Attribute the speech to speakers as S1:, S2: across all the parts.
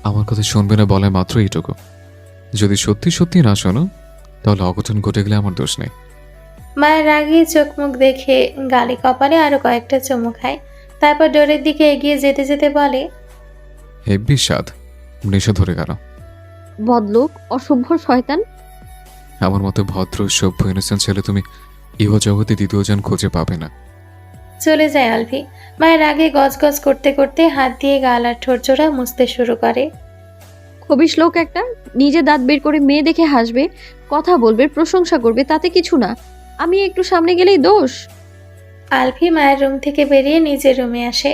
S1: আমার কথা শুনবে না বলে মাত্র এইটুকু। যদি সত্যি সত্যি না শোনো তাহলে অঘটন ঘটে গেলে আমার দোষ নেই।
S2: মায়ের রাগে চোখ মুখ দেখে গালে কপালে আরো কয়েকটা চুমু খায়। তারপর ডোরের দিকে এগিয়ে যেতে যেতে বলে,
S1: হেব্বি স্বাদ, নেশা ধরে গেল।
S3: বদলোক, অসভ্য শয়তান।
S1: আমার মতো ভদ্র সভ্য ইনোসেন্ট ছেলে তুমি ইহ জগতে দ্বিতীয়জন খুঁজে পাবে না।
S2: চলে যায় আলভি। মায়ের রাগে গজগজ করতে করতে হাত দিয়ে গাল আর ঠোঁট জোড়া মুছতে শুরু করে।
S3: খবিশ লোক একটা, নিজে দাঁত বের করে মেয়ে দেখে হাসবে, কথা বলবে, প্রশংসা করবে, তাতে কিছু না। আমি একটু সামনে গেলেই দোষ।
S2: আলভি মায়ের রুম থেকে বেরিয়ে নিজের রুমে আসে।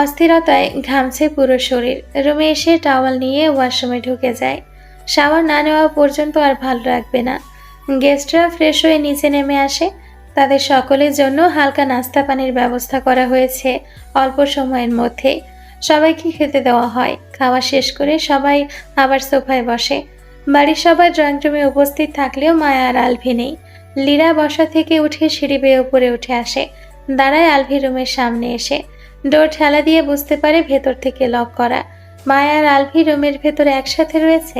S2: অস্থিরতায় ঘামছে পুরো শরীর। রুমে এসে টাওয়াল নিয়ে ওয়াশরুমে ঢুকে যায়। শাওয়ার না নেওয়া পর্যন্ত আর ভালো লাগবে না। গেস্টরা ফ্রেশ হয়ে নিচে নেমে আসে। তাদের সকলের জন্য হালকা নাস্তা পানির ব্যবস্থা করা হয়েছে অল্প সময়ের মধ্যে। সবাইকে খেতে দেওয়া হয়। খাওয়া শেষ করে সবাই আবার সোফায় বসে। বাড়ির সবাই ড্রয়িং রুমে উপস্থিত থাকলেও মায়া আর আলভি নেই। লীরা বসা থেকে উঠে সিঁড়ি বেয়ে উপরে উঠে আসে। দাঁড়ায় আলভি রুমের সামনে এসে। ডোর ঠেলা দিয়ে বুঝতে পারে ভেতর থেকে লক করা। মায়া আর আলভি রুমের ভেতরে একসাথে রয়েছে।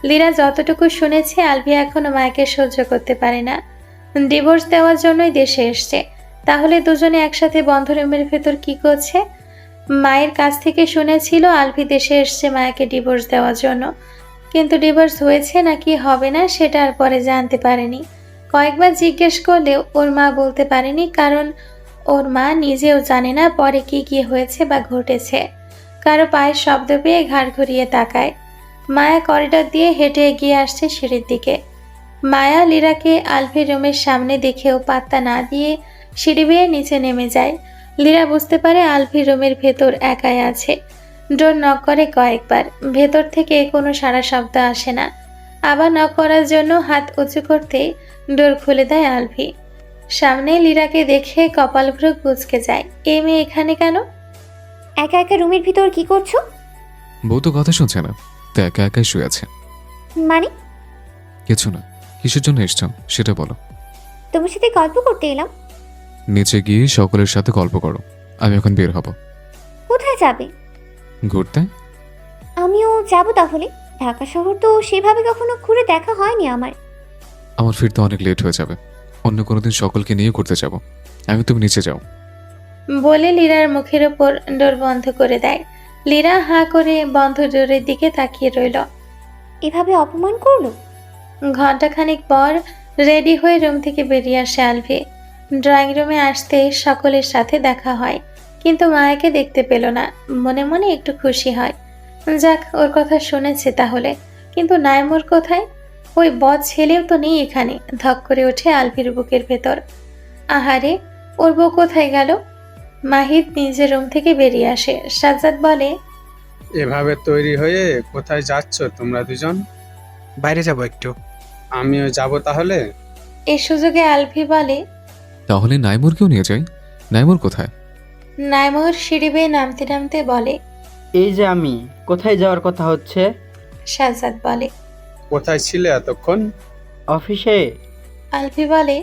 S2: লীরা যতটুকু শুনেছে, আলভি এখনো মায়াকে সহ্য করতে পারে না। ডিভোর্স দেওয়ার জন্যই দেশে এসছে। তাহলে দুজনে একসাথে বন্ধ রুমের ভেতর কি করছে? মায়ের কাছ থেকে শুনেছিল আলভি দেশে এসছে মায়াকে ডিভোর্স দেওয়ার জন্য, কিন্তু ডিভোর্স হয়েছে নাকি হবে না সেটা আর পরে জানতে পারেনি। কয়েকবার জিজ্ঞেস করলেও ওর মা বলতে পারেনি, কারণ ওর মা নিজেও জানে না পরে কি হয়েছে বা ঘটেছে। কারো পায়ের শব্দ পেয়ে ঘাড় ঘুরিয়ে তাকায়। মায়া করিডর দিয়ে হেঁটে এগিয়ে আসছে সিঁড়ির দিকে। মায়া লীরাকে আলভির রুমের সামনে দেখেও পাত্তা না দিয়ে সিঁড়ি বেয়ে নিচে নেমে যায়। লীরা বুঝতে পারে আলভির রুমের ভেতর একাই আছে। ডোর নক করে কয়েকবার, ভেতর থেকে কোনো সাড়া শব্দ আসে না। আবার নক করার জন্য হাত উঁচু করতেই ডোর খুলে দেয় আলভি। সামনে লীরাকে দেখে কপাল ভ্রু কুঁচকে যায়। এই মেয়ে এখানে কেন?
S4: একা একা রুমের ভিতর কি করছো?
S1: বউ তো কথা শুনছে না, তো একা একাই শুয়ে আছে।
S4: মানে?
S1: কিছু না। কিসের জন্য এসছো সেটা বলো।
S4: তোমার সাথে গল্প করতে এলাম।
S1: নিচে গিয়ে সকলের সাথে গল্প করো, আমি এখন বের হব।
S4: কোথায় যাবে?
S1: ঘুরতে।
S4: আমিও যাব তাহলে। ঢাকা শহর তো সেভাবে কখনো ঘুরে দেখা হয়নি আমার।
S1: আমার ফিরতে অনেক লেট হয়ে যাবে, অন্য কোনো দিন সকলকে নিয়ে ঘুরতে যাব। আমি তুমি নিচে যাও।
S2: বলে লীরার মুখের ওপর ডোর বন্ধ করে দেয়। লীরা হাঁ করে বন্ধ ডোরের দিকে তাকিয়ে রইল।
S4: এভাবে অপমান করলো?
S2: ঘণ্টাখানিক পর রেডি হয়ে রুম থেকে বেরিয়ে আসে আলভি। ড্রয়িং রুমে আসতে সকলের সাথে দেখা হয়, কিন্তু মায়াকে দেখতে পেল না। মনে মনে একটু খুশি হয়। যাক, ওর কথা শুনেছে তাহলে। কিন্তু নাইমুর কোথায়? ওই বদ ছেলেও তো নেই এখানে। ধক করে ওঠে আলভির বুকের ভেতর। আহারে, ওর বউ কোথায় গেল? মাহিদ নিজের রুম থেকে বেরিয়ে আসে। সাজ্জাদ বলে,
S5: এভাবে তৈরি হয়ে কোথায় যাচ্ছ তোমরা দুজন?
S6: বাইরে যাব একটু।
S5: আমিও যাব তাহলে।
S2: এই সুযোগে আলভি বলে,
S1: তাহলে নাইমুরকেও নিয়ে যাই। নাইমুর কোথায়?
S2: নাইমুর সিঁড়ি বেয়ে নামতে নামতে বলে।
S7: এই যে আমি, কোথায় যাওয়ার কথা হচ্ছে?
S2: সাজ্জাদ বলে,
S5: কোথায় ছিলে এতক্ষণ?
S7: অফিসে।
S2: আলভি বলে।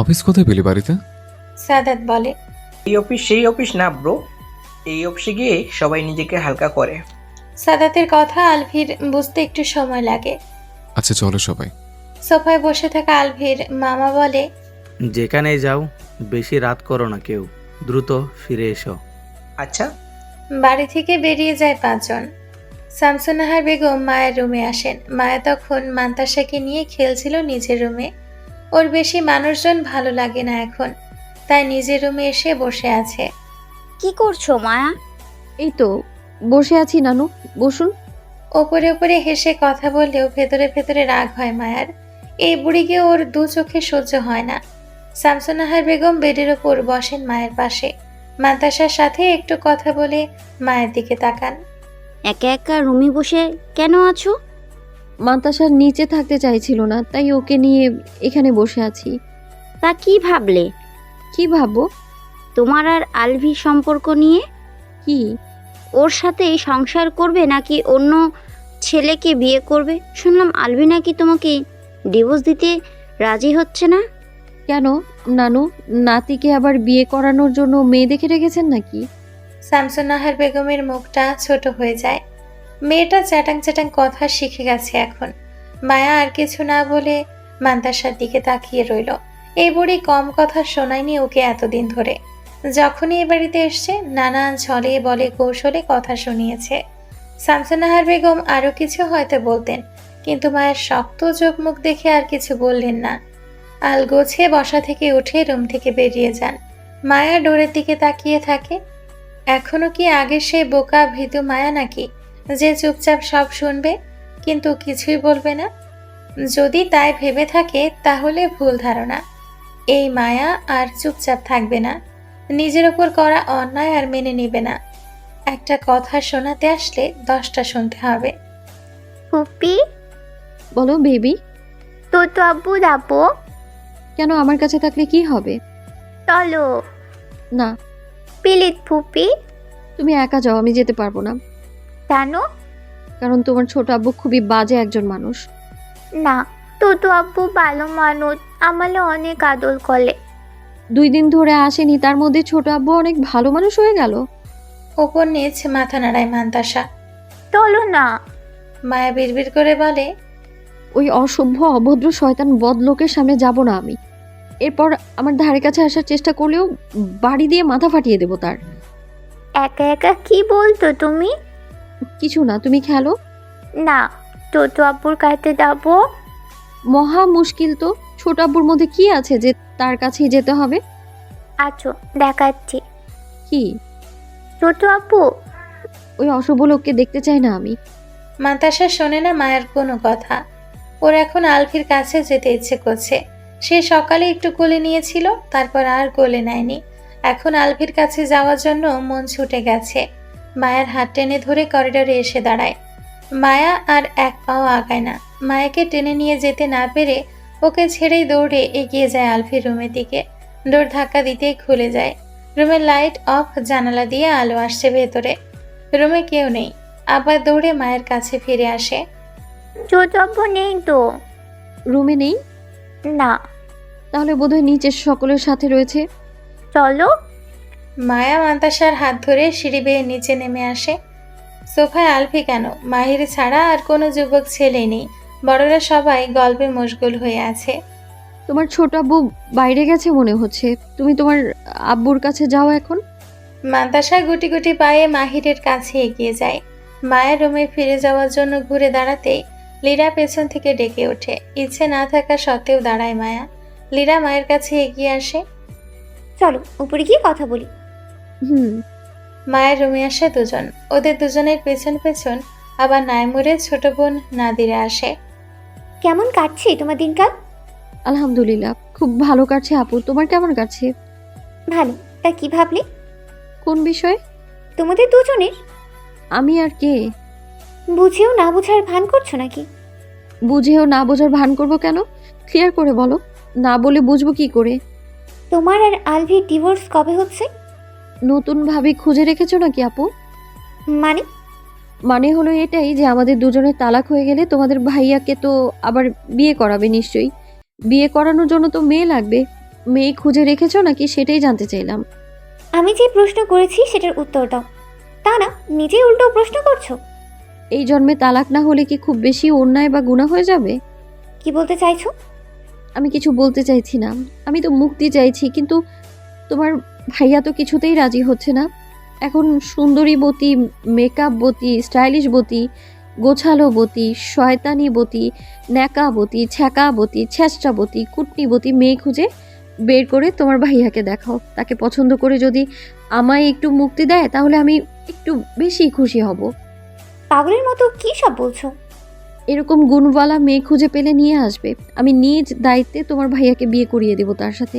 S1: অফিস কোথায় পেলি বাড়িতে?
S2: সাদাত বলে,
S8: এই অফিস সেই অফিস না ব্রো, এই অফিসে গিয়ে সবাই নিজেকে হালকা করে।
S2: সাদাতের কথা আলভির বুঝতে একটু সময় লাগে।
S1: আচ্ছা চলো সবাই।
S2: সোফায় বসে থাকা আলভির মামা বলে,
S6: যেখানেই যাও বেশি রাত করো না কেউ, দ্রুত ফিরে এসো।
S8: আচ্ছা।
S2: বাড়ি থেকে বেরিয়ে যায় 5 জন। শামসুন্নাহার বেগম মায়ের রুমে আসেন। মায়া তখন মান্তাসাকে নিয়ে খেলছিল নিজের রুমে। ওর বেশি মানুষজন ভালো লাগে না এখন, তাই নিজের রুমে এসে বসে আছে।
S4: কি করছো মায়া?
S3: এই তো বসে আছি নানু, বসুন।
S2: ওপরে ওপরে হেসে কথা বললেও ভেতরে ভেতরে রাগ হয় মায়ার। এই বুড়িকে ওর দু চোখে সহ্য হয় না। শামসুন্নাহার বেগম বেডের ওপর বসেন মায়ের পাশে। মান্তাসার সাথে একটু কথা বলে মায়ের দিকে তাকান।
S4: একা একা রুমে বসে কেন আছো?
S3: মান্তাসার নিচে থাকতে চাইছিল না, তাই ওকে নিয়ে এখানে বসে আছি।
S4: তা কি ভাবলে?
S3: কি ভাববো?
S4: তোমার আর আলভির সম্পর্ক নিয়ে।
S3: কি?
S4: ওর সাথে সংসার করবে নাকি অন্য ছেলেকে বিয়ে করবে? শুনলাম আলভি নাকি তোমাকে ডিভোর্স দিতে রাজি হচ্ছে না।
S3: কেন নানু, নাতিকে আবার বিয়ে করানোর জন্য মেয়ে দেখে রেখেছেন নাকি?
S2: শামসুন্নাহার বেগমের মুখটা ছোট হয়ে যায়। মেয়েটা চ্যাটাং চ্যাটাং কথা শিখে গেছে এখন। মায়া আর কিছু না বলে মান্তাসার দিকে তাকিয়ে রইল। এই বুড়ি কম কথা শোনায়নি ওকে এতদিন ধরে। যখনই এ বাড়িতে এসছে নানান ছলে বলে কৌশলে কথা শুনিয়েছে। শামসুন্নাহার বেগম আরো কিছু হয়তো বলতেন, কিন্তু মায়ের শক্ত চোখ মুখ দেখে আর কিছু বললেন না। আল গোছিয়ে বসা থেকে উঠে রুম থেকে বেরিয়ে যান। মায়া ডোরের দিকে তাকিয়ে থাকে। এখনো কি আগে সেই বোকা ভীতু মায়া নাকি, যে চুপচাপ সব শুনবে কিন্তু কিছুই বলবে না? যদি তাই ভেবে থাকে তাহলে ভুল ধারণা। এই মায়া আর চুপচাপ থাকবে না, নিজের ওপর করা অন্যায় আর মেনে নেবে না। একটা কথা শোনাতে আসলে 10টা শুনতে হবে।
S4: ফুপি,
S3: বলো বেবি।
S4: তো আব্বু যাবো?
S3: কেন, আমার কাছে থাকলে কি হবে?
S4: চলো
S3: না,
S4: প্লিজ ফুপি।
S3: তুমি একা যাও, আমি যেতে পারবো না।
S4: কেন?
S3: কারণ তোমার ছোট আব্বু খুবই বাজে একজন মানুষ।
S4: না, তো আব্বু ভালো মানুষ, আমালে অনেক আদর করে।
S3: 2 দিন ধরে আসেনি, তার মধ্যে ছোট আব্বু অনেক ভালো মানুষ হয়ে গেল।
S2: ওপর নিচ মাথা নাড়ায় মান্তাসা।
S4: চলো না।
S2: মায়া বিড়বিড় করে বলে,
S3: ওই অসভ্য অভদ্র শয়তান বদলোকের সামনে যাব না আমি। এরপর আমার ধারে কাছে আসার চেষ্টা করলেও বাড়ি দিয়ে মাথা ফাটিয়ে দেবো তার।
S4: একা একা কি বলতো তুমি?
S3: কিছু না, তুমি খেলো।
S4: না, তো আব্বুর কাছে যাবো।
S3: মহা মুশকিল তো। ছোট আব্বুর মধ্যে কি আছে যে তার কাছেই যেতে হবে?
S4: আচ্ছা, দেখাচ্ছি।
S3: কি?
S4: ছোট আব্বু।
S3: ওই অশুভ লোককে দেখতে চাই না আমি।
S2: মান্তাসা শোনে না মায়ের কোনো কথা। ওর এখন আলফির কাছে যেতে ইচ্ছে করছে। সে সকালে একটু কোলে নিয়েছিল, তারপর আর কোলে নেয়নি। এখন আলফির কাছে যাওয়ার জন্য মন ছুটে গেছে। মায়ের হাত টেনে ধরে করিডোরে এসে দাঁড়ায়। মায়া আর এক পাও আগায় না। মায়াকে টেনে নিয়ে যেতে না পেরে ওকে ছেড়েই দৌড়ে এগিয়ে যায় আলফির রুমের দিকে। ডোর ধাক্কা দিতেই খুলে যায়। রুমের লাইট অফ, জানালা দিয়ে আলো আসছে ভেতরে। রুমে কেউ নেই। আবার দৌড়ে মায়ের কাছে ফিরে আসে।
S4: ছোট আব্বু নেই তো।
S3: রুমে নেই?
S4: না।
S3: তাহলে বোধহয় নিচে সকলের সাথে রয়েছে।
S4: চলো।
S2: মায়া মান্তাসার হাত ধরে সিঁড়ি বেয়ে নিচে নেমে আসে। সোফায় আলফি কেন, মাহির ছাড়া আর কোনো যুবক ছেলে নেই। বড়রা সবাই গল্পে মশগুল হয়ে আছে।
S3: তোমার ছোট আব্বু বাইরে গেছে মনে হচ্ছে, তুমি তোমার আব্বুর কাছে যাও এখন।
S2: মান্তাসা গুটি গুটি পায়ে মাহিরের কাছে এগিয়ে যায়। মায়ের রুমে ফিরে যাওয়ার জন্য ঘুরে দাঁড়াতেই লীরা পেছন থেকে ডেকে ওঠে। ইচ্ছে না থাকা সত্ত্বেও দাঁড়ায় মায়া। লীরা মায়ের কাছে এগিয়ে আসে।
S4: চলো উপরে গিয়ে কথা বলি।
S3: হুম।
S2: মায়ের রুমে আসে দুজন। ওদের দুজনের পেছন পেছন আবার নাইমুরের ছোট বোন নাদিরা আসে।
S4: কেমন কাটছে তোমার দিনকাল?
S3: আলহামদুলিল্লাহ, খুব ভালো কাটছে আপু। তোমার কেমন কাটছে?
S4: ভালো। তা কি ভাবলে?
S3: কোন বিষয়?
S4: তোমাদের দুজনের।
S3: আমি আর কে?
S4: বুঝেও না বুঝার ভান করছো নাকি?
S3: বুঝেও না বোঝার ভান করব কেন? ক্লিয়ার করে বলো, না বলে বুঝবো কি করে?
S4: তোমার আর আলভির ডিভোর্স কবে হচ্ছে?
S3: নতুন ভাবে খুঁজে রেখেছো নাকি আপু?
S4: মানে?
S3: মানে হলো এটাই যে আমাদের দুজনের তালাক হয়ে গেলে তোমাদের ভাইয়াকে তো আবার বিয়ে করাবে নিশ্চয়ই। বিয়ে করানোর জন্য তো মেয়ে লাগবে। মেয়ে খুঁজে রেখেছো নাকি সেটাই জানতে চাইলাম।
S4: আমি যে প্রশ্ন করেছি সেটার উত্তর দাও। তা না নিজেই উল্টো প্রশ্ন করছো।
S3: এই জন্মে তালাক না হলে কি খুব বেশি অন্যায় বা গুনাহ হয়ে যাবে?
S4: কি বলতে চাইছো?
S3: আমি কিছু বলতে চাইছি না, আমি তো মুক্তি চাইছি। কিন্তু তোমার ভাইয়া তো কিছুতেই রাজি হচ্ছে না। এখন সুন্দরী বতী, মেকআপ বতী, স্টাইলিশ বতী, গোছালো বতী, শয়তানি বতী, ন্যাকা বতী, ছ্যাঁকা বতী, ছেঁচড়া বতী, কুটনি বতী মেয়ে খুঁজে বের করে তোমার ভাইয়াকে দেখাও। তাকে পছন্দ করে যদি আমায় একটু মুক্তি দেয় তাহলে আমি একটু বেশি খুশি হব।
S4: পাগলের মতো কি সব বলছো?
S3: এরকম গুণওয়ালা মেয়ে খুঁজে পেলে নিয়ে আসবে। আমি নিজ দায়িত্বে তোমার ভাইয়াকে বিয়ে করিয়ে দেব তার সাথে।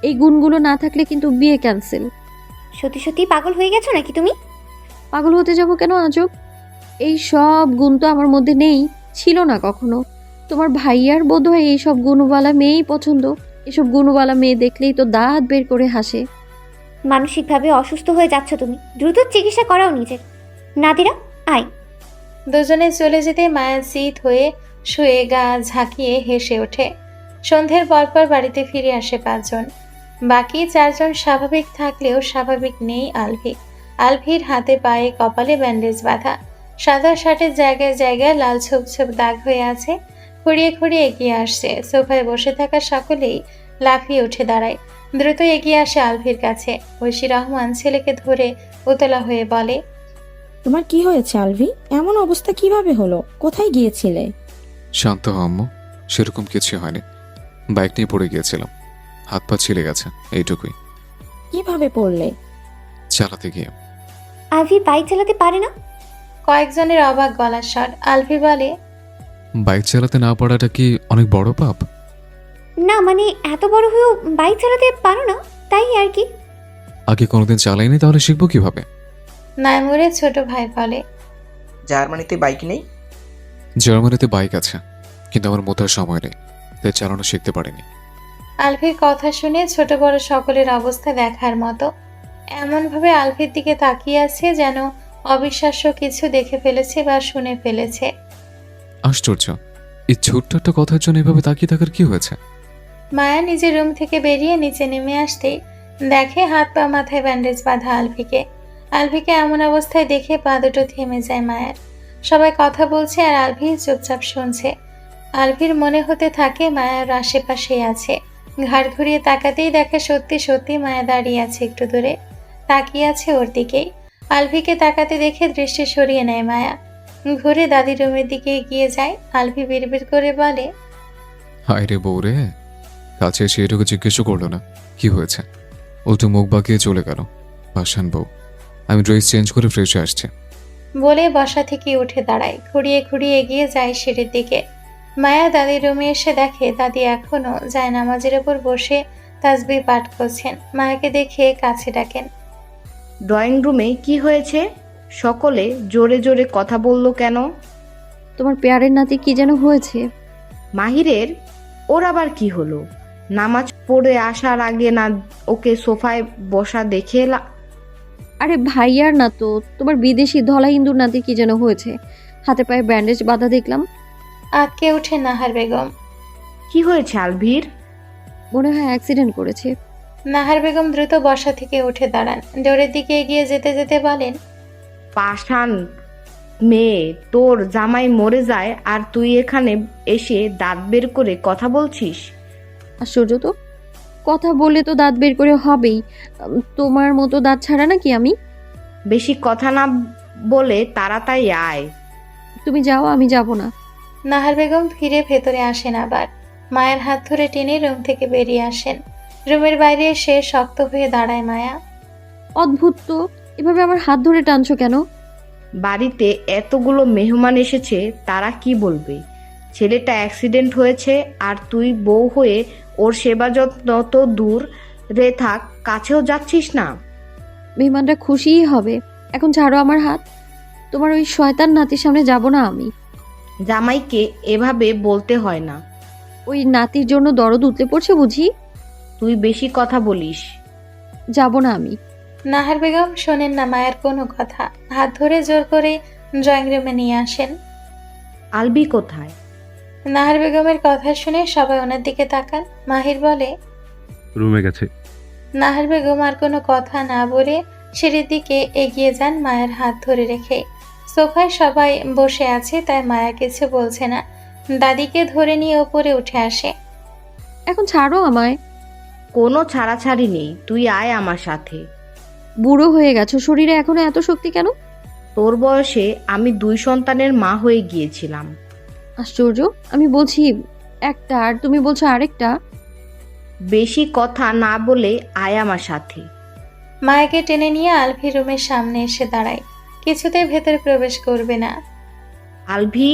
S3: এই গুণগুলো না থাকলে কিন্তু বিয়ে ক্যান্সেল।
S4: সত্যি সত্যি পাগল হয়ে গেছো নাকি তুমি?
S3: পাগল হতে যাব কেন আজব? এই সব গুণ তো আমার মধ্যে নেই, ছিল না কখনো। তোমার ভাইয়ার বোধহয় এই সব গুণওয়ালা মেয়েই পছন্দ। এসব গুণওয়ালা মেয়ে দেখলেই তো দাঁত বের করে হাসে।
S4: মানসিকভাবে অসুস্থ হয়ে যাচ্ছ তুমি, দ্রুত চিকিৎসা করাও নিজের। নাদিরা আয়।
S2: দুজনে চলে যেতে মায়া জিদ হয়ে শুয়ে গা ঝাঁকিয়ে হেসে ওঠে। সন্ধ্যের পরপর বাড়িতে ফিরে আসে 5 জন। বাকি 4 জন স্বাভাবিক থাকলেও স্বাভাবিক নেই আলভি। আলভির হাতে পায়ে কপালে ব্যান্ডেজ বাঁধা। সাদা শার্টের জায়গায় জায়গায় লাল ছোপ ছোপ দাগ হয়ে আছে। খুঁড়িয়ে খুঁড়িয়ে এগিয়ে আসছে। সোফায় বসে থাকা সকলেই লাফিয়ে উঠে দাঁড়ায়। দ্রুত এগিয়ে আসে আলভির কাছে। ঐশী রহমান ছেলেকে ধরে উতলা হয়ে বলে,
S9: তোমার কি হয়েছে আলভি? এমন অবস্থা কিভাবে হলো? কোথায় গিয়েছিলে?
S1: শান্ত হ আম্মু, সেরকম কিছু হয়নি। বাইক নিয়ে পড়ে গিয়েছিলাম, হাত পা ছিলে গেছে, এইটুকুই।
S9: কিভাবে পড়লে?
S1: চালাতে গিয়ে।
S10: আলভি বাইক চালাতে পারে না?
S2: কয়েকজনের অবাক গলার স্বর। আলভি বলে,
S1: বাইক চালাতে না পারাটা কি অনেক বড় পাপ?
S10: না মানে এত বড় হয়েও বাইক চালাতে পারো না, তাই আর কি।
S1: আগে কোনোদিন চালাইনি, তাহলে শিখবো কিভাবে?
S2: নাইমুরের ছোট ভাই বলে,
S8: জার্মানিতে বাইক নেই?
S1: জার্মানিতে বাইক আছে, কিন্তু আমার মোতার সময় নেই, তাই চালানো শিখতে পারিনি।
S2: আলভির কথা শুনে ছোট বড় সকলের অবস্থা দেখার মতো। এমনভাবে আলভির দিকে তাকিয়ে আছে যেন অবিশ্বাস্য কিছু দেখে ফেলেছে বা শুনে ফেলেছে।
S1: আশ্চর্য, এই ছোট্ট একটা কথার জন্য এভাবে তাকিয়ে থাকার কি হয়েছে?
S2: মায়া নিজের রুম থেকে বেরিয়ে নিচে নেমে আসতেই দেখে হাত পা মাথায় ব্যান্ডেজ বাঁধা আলভিকে। আলভিকে এমন অবস্থায় দেখে পা দুটো থেমে যায় মায়ার। সবাই কথা বলছে আর আলভি চুপচাপ শুনছে। আলভির মনে হতে থাকে মায়ার আশেপাশেই আছে। ঘাড় ঘুরিয়ে তাকাতেই দেখে সত্যি সত্যি মায়া দাঁড়িয়ে আছে একটু দূরে, তাকিয়ে আছে ওর দিকেই। আলভিকে তাকাতে দেখে দৃষ্টি সরিয়ে নেয় মায়া। ঘুরে দাদির রুমের দিকে এগিয়ে যায়। আলভি বিড়বিড় করে বলে,
S1: হায় রে বউ রে, কাছে এসে এটুকু জিজ্ঞেস করলো না কি হয়েছে, উল্টো মুখ বাঁকিয়ে চলে গেল। পাশান বউ, আমি ড্রেস চেঞ্জ করে ফ্রেশে আসছি।
S2: বলে বসা থেকে উঠে দাঁড়ায়। খুঁড়িয়ে খুঁড়িয়ে এগিয়ে যায় সিঁড়ির দিকে। মায়া দাদির রুমে এসে দেখে দাদি এখনো জায়নামাজের ওপর বসে তাসবিহ পাঠ করছেন। মায়াকে দেখে কাছে ডাকেন,
S11: ড্রয়িং রুমে কি হয়েছে? সকলে জোরে জোরে কথা বলল কেন?
S3: তোমার পেয়ারের নাতি কি যেন হয়েছে।
S11: মাহিরের? ওর আবার কি হলো? নামাজ পড়ে আসার আগে না ওকে সোফায় বসা দেখে
S3: আরে ভাইয়ার না তো, তোমার বিদেশি ধলা হিন্দুর নাতি কি যেন হয়েছে। হাতে পায়ে ব্যান্ডেজ বাঁধা দেখলাম।
S2: আটকে উঠে নাহার বেগম।
S11: কি হয়েছে আলভির?
S3: মনে হয় অ্যাক্সিডেন্ট করেছে।
S2: নাহার বেগম দ্রুত বসা থেকে উঠে দাঁড়ান। ডোরের দিকে এগিয়ে যেতে যেতে বলেন,
S11: পাষাণ মেয়ে, তোর জামাই মরে যায় আর তুই এখানে এসে দাঁত বের করে কথা বলছিস?
S3: আশ্চর্য তো, কথা বললে তো দাঁত বের করে হবেই। তোমার মতো দাঁত ছাড়া নাকি আমি?
S11: বেশি কথা না বলে তাড়াতাড়ি আয়।
S3: তুমি যাও, আমি যাব না।
S2: নাহার বেগম ফিরে ভেতরে আসেন। আবার মায়ের হাত ধরে টেনে রুম থেকে বেরিয়ে আসেন। রুমের বাইরে এসে শক্ত হয়ে দাঁড়ায় মায়া।
S3: অদ্ভুত তো, এভাবে আমার হাত ধরে টানছো কেন?
S11: বাড়িতে এতগুলো মেহমান এসেছে, তারা কি বলবে? ছেলেটা অ্যাক্সিডেন্ট হয়েছে আর তুই বউ হয়ে ওর সেবা যত্ন তো দূর রে থাক, কাছেও যাচ্ছিস না।
S3: মেহমানরা খুশিই হবে। এখন ছাড়ো আমার হাত। তোমার ওই শয়তান নাতির সামনে যাব না আমি।
S11: জামাইকে এভাবে বলতে হয় না।
S3: ওই নাতির জন্য দরদ উতলে পড়ছে বুঝি?
S11: তুই বেশি কথা বলিস।
S3: যাব না আমি।
S2: নাহার বেগম শোনেন না মায়ের কোনো কথা। হাত ধরে জোর করে ড্রয়িং রুমে নিয়ে আসেন।
S11: আলবি কোথায়?
S2: নাহার বেগমের কথা শুনে সবাই ওনার দিকে তাকান। মাহির বলে,
S12: রুমে গেছে।
S2: নাহার বেগম আর কোনো কথা না বলে সিঁড়ির দিকে এগিয়ে যান মায়ের হাত ধরে রেখে। সোফায় সবাই বসে আছে তাই মায়া কিছু বলছে না। দাদিকে ধরে নিয়ে ওপরে উঠে আসে।
S3: এখন ছাড়ো আমায়।
S11: কোনো ছাড়াছাড়ি নেই, তুই আয় আমার সাথে।
S3: বুড়ো হয়ে গেছো, শরীরে এখনো এত শক্তি কেন?
S11: তোর বয়সে আমি 2 সন্তানের মা হয়ে গিয়েছিলাম।
S3: আশ্চর্য, আমি বলছি একটা আর তুমি বলছো আরেকটা।
S11: বেশি কথা না বলে আয় আমার সাথে।
S2: মায়াকে টেনে নিয়ে আলভি রুমের সামনে এসে দাঁড়ায়। কিছুতেই ভেতরে প্রবেশ করবে না।
S11: আলভি।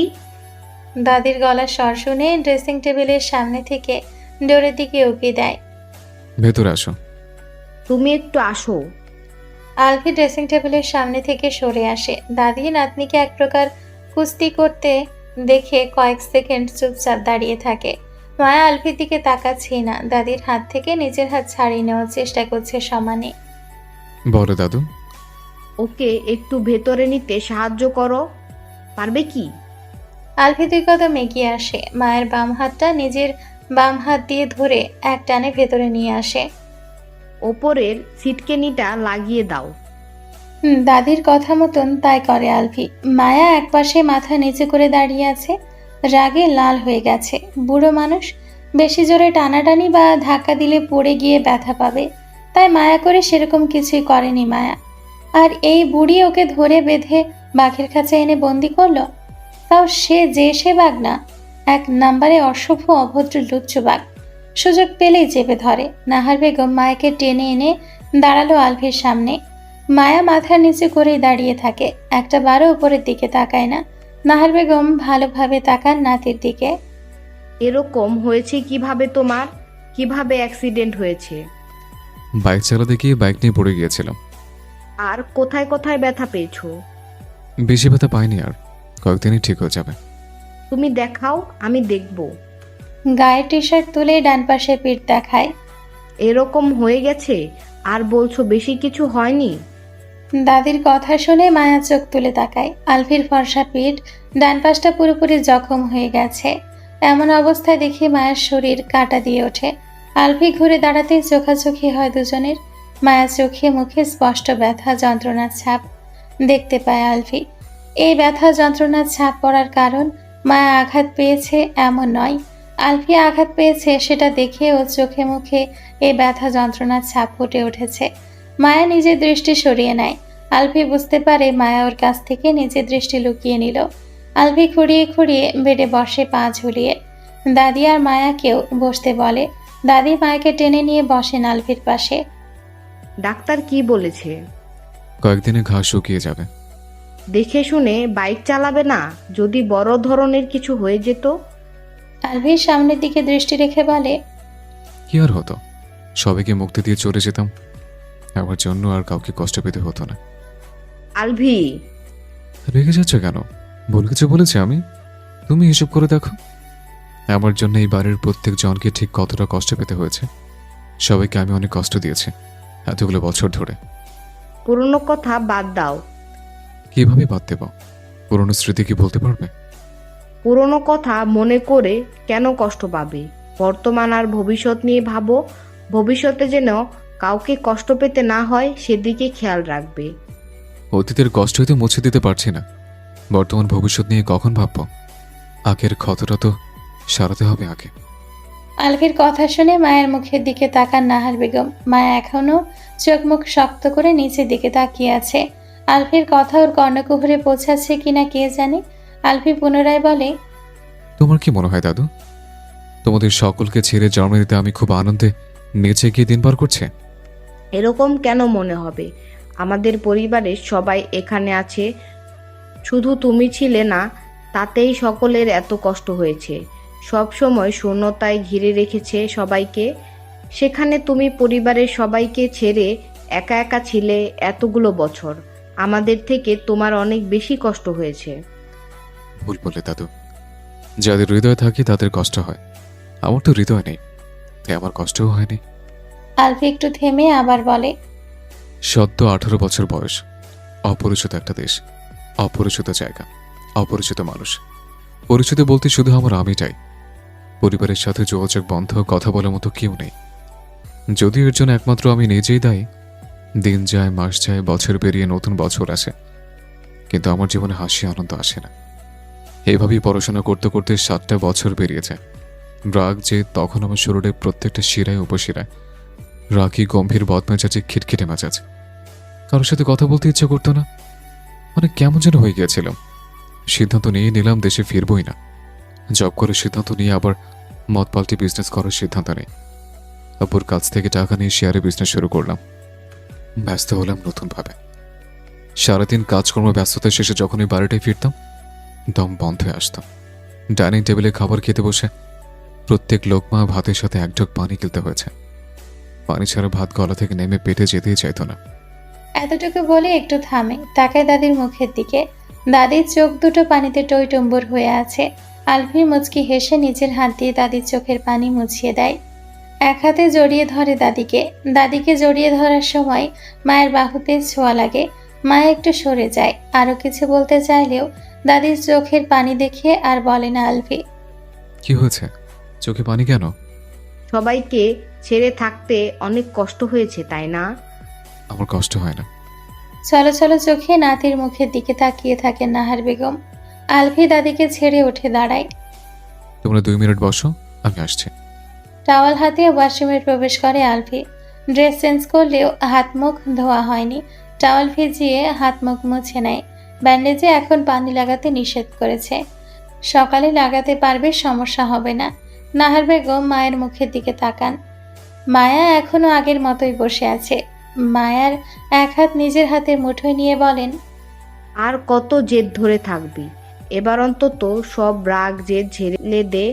S2: দাদির গলার স্বর শুনে ড্রেসিং টেবিলের সামনে থেকে ডোরের দিকে উকি দেয়।
S1: ভেতরে আসো।
S11: তুমি একটু আসো।
S2: আলভি ড্রেসিং টেবিলের সামনে থেকে সরে আসে। দাদি নাতনিকে এক প্রকার কুস্তি করতে দেখে কয়েক সেকেন্ড চুপচাপ দাঁড়িয়ে থাকে। মায়া আলভির দিকে তাকাচ্ছেই না। দাদির হাত থেকে নিজের হাত ছাড়িয়ে নেওয়ার চেষ্টা করছে সমানে।
S1: বলো দাদু।
S11: ওকে একটু ভেতরে নিতে সাহায্য করো, পারবে কি?
S2: আলভি 2 কদম এগিয়ে আসে। মায়ের বাম হাতটা নিজের বাম হাত দিয়ে ধরে এক টানে ভেতরে নিয়ে আসে।
S11: ওপরের সিটকেনিটা লাগিয়ে দাও।
S2: দাদির কথা মতন তাই করে আলভি। মায়া একপাশে মাথা নিচে করে দাঁড়িয়ে আছে, রাগে লাল হয়ে গেছে। বুড়ো মানুষ, বেশি জোরে টানাটানি বা ধাক্কা দিলে পড়ে গিয়ে ব্যথা পাবে, তাই মায়া করে সেরকম কিছুই করেনি মায়া। আর এই বুড়ি ওকে ধরে বেঁধে বাঘের কাছে এনে বন্দি করলো, তাও সে বাঘ না, এক নাম্বারে অশুভ অভদ্র লুচ্চু বাঘ। সুযোগ পেলেই চেপে ধরে। নাহার বেগম মায়াকে টেনে এনে দাঁড়ালো আলভির সামনে। মায়া মাথার নিচে করেই দাঁড়িয়ে থাকে, একটা বারও উপরের দিকে তাকায় না। নাহার বেগম ভালোভাবে তাকান নাতির দিকে।
S11: এরকম হয়েছে কিভাবে তোমার? কিভাবে অ্যাক্সিডেন্ট হয়েছে?
S1: বাইক চালাতে গিয়ে বাইক নিয়ে পড়ে গিয়েছিলাম।
S11: আর কোথায় কোথায় ব্যথা পেয়েছো?
S1: বেশি ব্যথা পাইনি, আর কয়েকদিনই ঠিক হয়ে যাবে।
S11: তুমি দেখাও, আমি দেখব।
S2: গায়ের টি শার্ট তুলে ডান পাশে পিঠ দেখায়।
S11: এরকম হয়ে গেছে আর বলছো বেশি কিছু হয়নি?
S2: দাদির কথা শুনে মায়া চোখ তুলে তাকায়। আলভির ফর্সা পিঠ, ডান পাশটা পুরোপুরি জখম হয়ে গেছে। এমন অবস্থায় দেখে মায়ের শরীর কাঁটা দিয়ে ওঠে। আলভি ঘুরে দাঁড়াতেই চোখাচোখি হয় দুজনের। মায়া চোখে মুখে স্পষ্ট ব্যথা যন্ত্রণার ছাপ দেখতে পায় আলভি। এই ব্যথা যন্ত্রণার ছাপ পড়ার কারণ মায়া আঘাত পেয়েছে এমন নয়, আলভি আঘাত পেয়েছে সেটা দেখে ও চোখে মুখে এই ব্যথা যন্ত্রণার ছাপ ফুটে উঠেছে। মায়া নিজের দৃষ্টি সরিয়ে নেয়। আলভি বুঝতে পারে মায়া ওর কাছ থেকে নিজের দৃষ্টি লুকিয়ে নিল। আলভি খুঁড়িয়ে খুঁড়িয়ে বেডে বসে পা ঝুলিয়ে। দাদি আর মায়াকেও বসতে বলে। দাদি মায়াকে টেনে নিয়ে বসেন আলভির পাশে।
S11: ডাক্তার কি বলেছে?
S1: কয়েকদিনে ঘা শুকিয়ে যাবে।
S11: দেখে শুনে বাইক চালাবে না, যদি বড় ধরনের কিছু হয়ে যেত।
S2: আলভির সামনের দিকে দৃষ্টি রেখে বলে,
S1: কি আর হতো, সবাইকে মুক্তি দিয়ে চলে যেতাম। আমার জন্য আর কাউকে কষ্ট পেতে হতো না।
S11: আলভি,
S1: রেগে যাচ্ছ কেন? ভুল কিছু বলেছি আমি? তুমি হিসেব করে দেখো, আমার জন্য এই বাড়ির প্রত্যেক জনকে ঠিক কতটা কষ্ট পেতে হয়েছে। সবাইকে আমি অনেক কষ্ট দিয়েছি এতগুলো বছর ধরে।
S11: পুরনো কথা বাদ দাও।
S1: কিভাবে বাদ দেব? পুরনো স্মৃতি কি বলতে পারবে?
S11: পুরনো কথা মনে করে কেন কষ্ট পাবে? বর্তমান আর ভবিষ্যৎ নিয়ে ভাবো। ভবিষ্যতে যেন কাউকে কষ্ট পেতে না হয় সেদিকে খেয়াল রাখবে।
S1: অতীতের কষ্টই তো মুছে দিতে পারছি না, বর্তমান ভবিষ্যৎ নিয়ে কখন ভাববো? আগের ক্ষতটা তো সারাতে হবে আগে।
S2: আলভির কথা শুনে মায়ের মুখের দিকে তাকান নাহার বেগম। মায়া এখনো চোখ মুখ শক্ত করে নিচের দিকে তাকিয়ে আছে। আলভির কথা ওর কর্ণকুহরে পৌঁছাচ্ছে কিনা কে জানে। আলভি পুনরায় বলে,
S1: তোমার কি মনে হয় দাদু, তোমাদের সকলকে ছেড়ে জার্মানিতে আমি খুব আনন্দে নেচে গিয়ে দিন পার করছে?
S11: এরকম কেন মনে হবে? আমাদের পরিবারের সবাই এখানে আছে, শুধু তুমি ছিলে না, তাতেই সকলের এত কষ্ট হয়েছে। সব সময় শূন্যতায় ঘিরে রেখেছে সবাইকে। সেখানে তুমি পরিবারের সবাইকে ছেড়ে একা একা ছিলে এতগুলো বছর। আমাদের থেকে তোমার অনেক বেশি কষ্ট হয়েছে।
S1: ভুল বলে দাদু, যাদের হৃদয় থাকে তাদের কষ্ট হয়, আমার তো হৃদয় নেই, তাই আমার কষ্টও হয়নি।
S2: আলভি একটু থেমে আবার বলে,
S1: সদ্য 18 বছর বয়স, অপরিচিত একটা দেশ, অপরিচিত জায়গা, অপরিচিত মানুষ। পরিচিত বলতে শুধু আমার আমিটাই। পরিবারের সাথে যোগাযোগ বন্ধ, কথা বলার মতো কেউ নেই। যদিও এর জন্য একমাত্র আমি নিজেই দায়ী। দিন যায়, মাস যায়, বছর পেরিয়ে নতুন বছর আসে, কিন্তু আমার জীবনে হাসি আনন্দ আসে না। এইভাবেই পড়াশোনা করতে করতে 7টা বছর পেরিয়ে যায়। রাগ যে তখন আমার শরীরের প্রত্যেকটা শিরায় উপশিরায়। রাগি, গম্ভীর, বদমেজাজে, খিটখিটে মেজাজ। কারোর সাথে কথা বলতে ইচ্ছে করতো না, মানে কেমন যেন হয়ে গিয়েছিলাম। সিদ্ধান্ত নিয়ে নিলাম দেশে ফিরবই না। জব করে সিদ্ধান্ত নিয়ে আবার মদ পাল্টি বিজনেস করার সিদ্ধান্ত নেই। আব্বুর কাছ থেকে টাকা নিয়ে শেয়ারে বিজনেস শুরু করলাম। ব্যস্ত হলাম নতুনভাবে। সারাদিন কাজকর্ম ব্যস্ততা শেষে যখনই বাড়িটায় ফিরতাম, দম বন্ধ হয়ে আসতাম। ডাইনিং টেবিলে খাবার খেতে বসে প্রত্যেক লোকমা ভাতের সাথে এক ঢোক পানি গিলতে হয়েছে। পানি ছাড়া ভাত গলা থেকে নেমে পেটে যেতেই চাইতো না।
S2: এতটুকু বলে একটু থামে, তাকায় দাদির মুখের দিকে। দাদির চোখ দুটো পানিতে টইটম্বুর হয়ে আছে। আলভি মুচকি হেসে নিজের হাত দিয়ে দাদির চোখের পানি মুছিয়ে দেয়। এক হাতে জড়িয়ে ধরে দাদিকে। দাদিকে জড়িয়ে ধরার সময় মায়ের বাহুতে ছোঁয়া লাগে। মায়া একটু সরে যায়। আরো কিছু বলতে চাইলেও দাদির চোখের পানি দেখে আর বলে না আলভি।
S1: কি হয়েছে, চোখে পানি কেন?
S11: সবাইকে ছেড়ে থাকতে অনেক কষ্ট হয়েছে, তাই না?
S1: আমার কষ্ট হয় না,
S2: ছলো ছলো চোখে নাতির মুখের দিকে তাকিয়ে থাকেন নাহার বেগম। আলফি দাদিকে ছেড়ে উঠে দাঁড়ায়।
S1: তোমরা 2 মিনিট বসো, আমি আসছি।
S2: টাওয়াল হাতে ওয়াশরুমে প্রবেশ করে আলফি। ড্রেস চেঞ্জ করলেও হাত মুখ ধোয়া হয়নি। টাওয়াল ভিজিয়ে হাত মুখ মুছে নেয়। ব্যান্ডেজে এখন পানি লাগাতে নিষেধ করেছে। সকালে লাগাতে পারবে, সমস্যা হবে না। নাহার বেগম মায়ের মুখের দিকে তাকান। মায়া এখনো আগের মতোই বসে আছে। মায়ার এক হাত নিজের হাতের মুঠোয় নিয়ে বলেন,
S11: আর কত জেদ ধরে থাকবি? এবার অন্তত সব রাগ জেদ ঝেড়ে দে।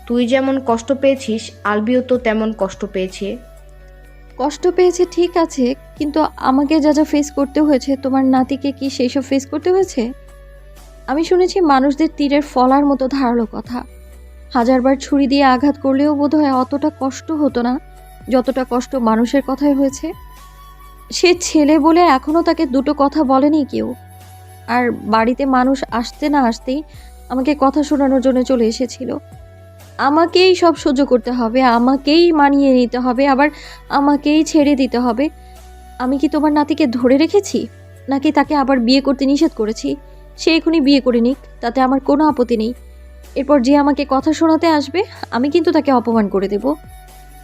S11: তুই যেমন কষ্ট পেয়েছিস, আলবিও তো তেমন কষ্ট পেয়েছে।
S3: কষ্ট পেয়েছে ঠিক আছে, কিন্তু আমাকে যা যা ফেস করতে হয়েছে, তোমার নাতিকে কি সেই সব ফেস করতে হয়েছে? আমি শুনেছি মানুষদের তীরের ফলার মতো ধারালো কথা। 1000বার ছুরি দিয়ে আঘাত করলেও বোধহয় অতটা কষ্ট হতো না যতটা কষ্ট মানুষের কথায় হয়েছে। সে ছেলে বলে এখনো তাকে দুটো কথা বলেনি কেউ। আর বাড়িতে মানুষ আসতে না আসতেই আমাকে কথা শোনানোর জন্য চলে এসেছিল। আমাকেই সব সহ্য করতে হবে, আমাকেই মানিয়ে নিতে হবে, আবার আমাকেই ছেড়ে দিতে হবে। আমি কি তোমার নাতিকে ধরে রেখেছি, নাকি তাকে আবার বিয়ে করতে নিষেধ করেছি? সে এখনই বিয়ে করে নিক, তাতে আমার কোনো আপত্তি নেই। এরপর যে আমাকে কথা শোনাতে আসবে, আমি কিন্তু তাকে অপমান করে দেব।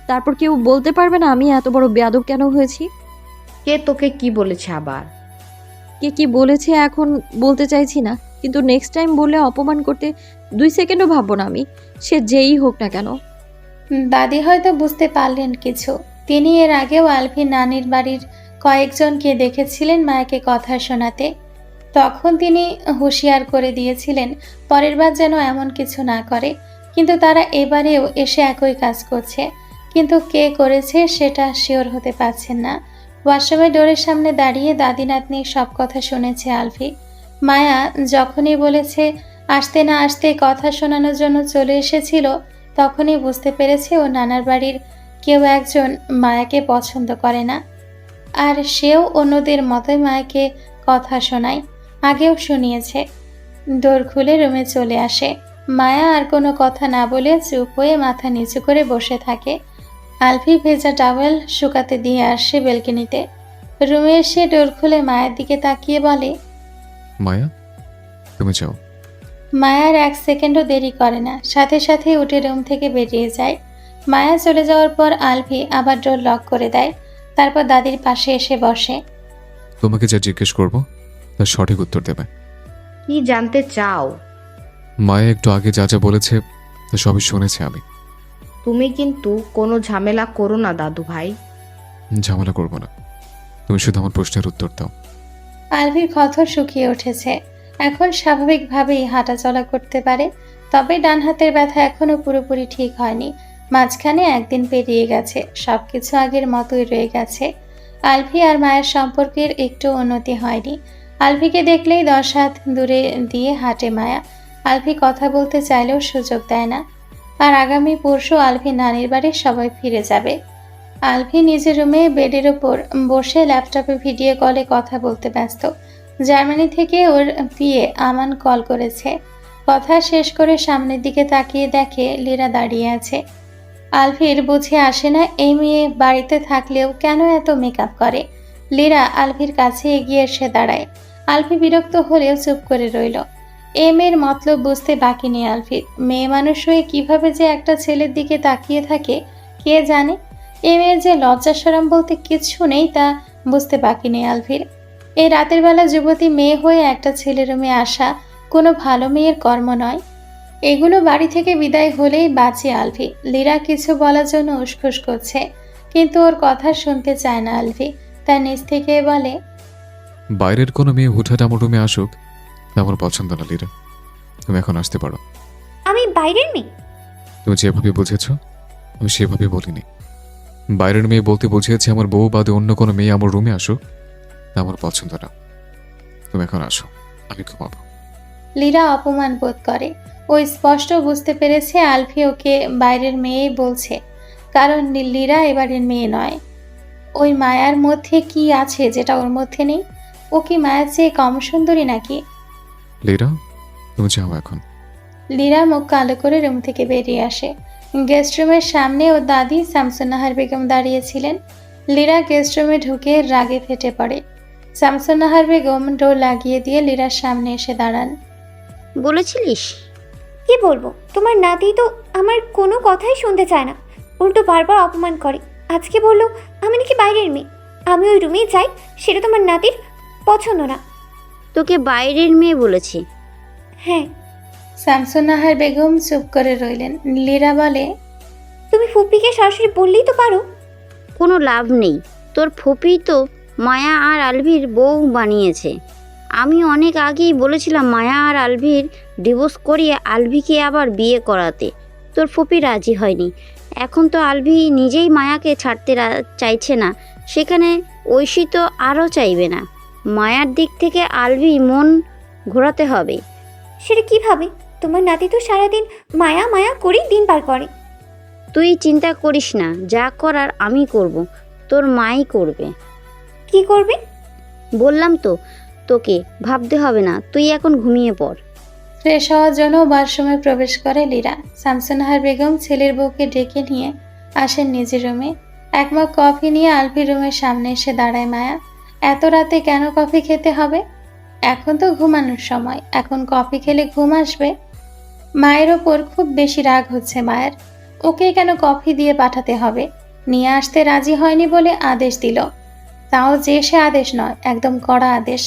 S3: তারপর কেউ বলতে পারবে না আমি এত বড় বেয়াদব কেন হয়েছি।
S11: কে তোকে কি বলেছে আবার?
S3: কে কি বলেছে এখন বলতে চাইছি না, কিন্তু নেক্সট টাইম বললে অপমান করতে 2 সেকেন্ডও ভাববো না আমি, সে যেই হোক না কেন।
S2: দাদি হয়তো বুঝতে পারলেন কিছু। তিনি এর আগেও আলফির নানির বাড়ির কয়েকজনকে দেখেছিলেন মায়াকে কথা শোনাতে। তখন তিনি হুঁশিয়ার করে দিয়েছিলেন পরের বার যেন এমন কিছু না করে, কিন্তু তারা এবারেও এসে একই কাজ করছে। কিন্তু কে করেছে সেটা শিওর হতে পারছেন না। ওয়াশরুমের ডোরের সামনে দাঁড়িয়ে দাদি নাতনির সব কথা শুনেছে আলফি। মায়া যখনই বলেছে আসতে না আসতে কথা শোনানোর জন্য চলে এসেছিল, তখনই বুঝতে পেরেছে ও নানার বাড়ির কেউ একজন মায়াকে পছন্দ করে না। আর সেও অন্যদের মতোই মায়াকে কথা শোনায়, আগেও শুনিয়েছে। ডোর খুলে রুমে চলে আসে। মায়া আর কোনো কথা না বলে চুপ হয়ে মাথা নিচু করে বসে থাকে। আলফি ভেজা টাওয়েল শুকাতে দিয়ে আসে বেলকনিতে। রুমে এসে ডোর খুলে মায়ের দিকে তাকিয়ে বলে,
S1: মায়া, তুমি যাও।
S2: মায়ার 1 সেকেন্ডও দেরি করে না, সাথে সাথে উঠে রুম থেকে বেরিয়ে যায়। মায়া চলে যাওয়ার পর আলফি আবার ডোর লক করে দেয়। তারপর দাদির পাশে এসে বসে।
S1: তোমাকে যা জিজ্ঞেস করব তার সঠিক উত্তর দেবে।
S11: কি জানতে চাও?
S1: মায়া একটু আগে যা যা বলেছে তা সবই শুনেছি আমি।
S11: তুমি কিন্তু কোনো ঝামেলা করো না দাদু ভাই।
S1: ঝামেলা করব না, তুমি শুধু আমার প্রশ্নের উত্তর দাও।
S2: আলভির ক্ষত শুকিয়ে উঠেছে। এখন স্বাভাবিকভাবেই হাঁটাচলা করতে পারে, তবে ডান হাতের ব্যথা এখনো পুরোপুরি ঠিক হয়নি। মাঝখানে একদিন পেরিয়ে গেছে, সবকিছু আগের মতোই রয়ে গেছে। আলভি আর মায়ের সম্পর্কের একটু উন্নতি হয়নি। আলভিকে দেখলেই 10 হাত দূরে দিয়ে হাঁটে মায়া। আলভি কথা বলতে চাইলেও সুযোগ দেয় না। আর আগামী পরশু আলভি নানির বাড়ি সবাই ফিরে যাবে। আলভি নিজের রুমে বেডের ওপর বসে ল্যাপটপে ভিডিও কলে কথা বলতে ব্যস্ত। জার্মানি থেকে ওর পিএ আমান কল করেছে। কথা শেষ করে সামনের দিকে তাকিয়ে দেখে লীরা দাঁড়িয়ে আছে। আলভির বুঝে আসে না এই মেয়ে বাড়িতে থাকলেও কেন এত মেকআপ করে। লীরা আলভির কাছে এগিয়ে এসে দাঁড়ায়। আলভি বিরক্ত হলেও চুপ করে রইল। এই মেয়ের মতলব বুঝতে বাকি নেই আলভির। মেয়ে মানুষ হয়ে কিভাবে যে একটা ছেলের দিকে তাকিয়ে থাকে কে জানে। এই মেয়ের যে লজ্জা শরম বলতে কিছু নেই তা বুঝতে বাকি নেই আলভির। এই রাতের বেলা যুবতী মেয়ে হয়ে একটা ছেলের রুমে আসা কোনো ভালো মেয়ের কর্ম নয়। এগুলো বাড়ি থেকে বিদায় হলেই বাঁচে আলভি। লীরা কিছু বলার জন্য উসখুস করছে, কিন্তু ওর কথা শুনতে চায় না আলভি। তার নিজ থেকে বলে,
S1: বাইরের কোনো মেয়ে হুটহাট আমার রুমে আসুক তা আমার পছন্দ না লীরা। তুমি এখন আসতে পারো।
S10: আমি বাইরের মেয়ে?
S1: তুমি যেভাবে বুঝেছ আমি সেভাবে বলিনি। বাইরের মেয়ে বলতে বুঝিয়েছি আমার বউ বাদে অন্য কোনো মেয়ে আমার রুমে আসুক তা আমার পছন্দ না। তুমি এখন আসো, আমি ঘুমাবো।
S2: লীরা অপমান বোধ করে। ও স্পষ্ট বুঝতে পেরেছে আলভি ওকে বাইরের মেয়েই বলছে, কারণ লীরা এবারের মেয়ে নয়। ওই মায়ার মধ্যে কি আছে যেটা ওর মধ্যে নেই? ও কি মায়ার চেয়ে কম সুন্দরী নাকি?
S1: লীরা, তুমি যাও এখন।
S2: লীরা মুখ কালো করে রুম থেকে বেরিয়ে আসে। গেস্ট রুমের সামনে ওর দাদি শামসুন্নাহার বেগম দাঁড়িয়েছিলেন। লীরা গেস্ট রুমে ঢুকে রাগে ফেটে পড়ে। শামসুন্নাহার বেগম ডোর লাগিয়ে দিয়ে লীরার সামনে এসে দাঁড়ান।
S4: বলেছিলিস?
S10: কি বলবো, তোমার নাতি তো আমার কোনো কথাই শুনতে চায় না, উল্টো বারবার অপমান করে। আজকে বললো আমি নাকি বাইরের মেয়ে, আমি ওই রুমেই যাই, সেটা তোমার নাতির পছন্দ না।
S4: তোকে বাইরের মেয়ে বলেছি?
S10: হ্যাঁ।
S2: শামসুন্নাহার বেগম চুপ করে রইলেন। লীরা বলে,
S10: তুমি ফুপিকে সরাসরি বললেই তো পারো।
S4: কোনো লাভ নেই, তোর ফুপি তো মায়া আর আলভির বউ বানিয়েছে। আমি অনেক আগেই বলেছিলাম মায়া আর আলভির ডিভোর্স করিয়ে আলভিকে আবার বিয়ে করাতে, তোর ফুপি রাজি হয়নি। এখন তো আলভি নিজেই মায়াকে ছাড়তে চাইছে না, সেখানে ঐশী তো আরও চাইবে না। মায়ার দিক থেকে আলভি মন ঘোরাতে হবে।
S10: সেটা কিভাবে? তোমার নাতি তো সারাদিন মায়া মায়া করেই দিন পার করে।
S4: তুই চিন্তা করিস না, যা করার আমি করব, তোর মাই করবে।
S10: কি করবে?
S4: বললাম তো তোকে, ভাবতে হবে না, তুই এখন ঘুমিয়ে পড়।
S2: ফ্রেশ হওয়ার জন্য বাথরুমে প্রবেশ করে লীরা। শামসুন্নাহার বেগম ছেলের বউকে ডেকে নিয়ে আসেন নিজের রুমে। এক মগ কফি নিয়ে আলফির রুমের সামনে এসে দাঁড়ায় মায়া। এত রাতে কেন কফি খেতে হবে? এখন তো ঘুমানোর সময়, এখন কফি খেলে ঘুম আসবে? মায়ের ওপর খুব বেশি রাগ হচ্ছে মায়ের। ওকে কেন কফি দিয়ে পাঠাতে হবে? নিয়ে আসতে রাজি হয়নি বলে আদেশ দিল, তাও যে সে আদেশ নয়, একদম কড়া আদেশ।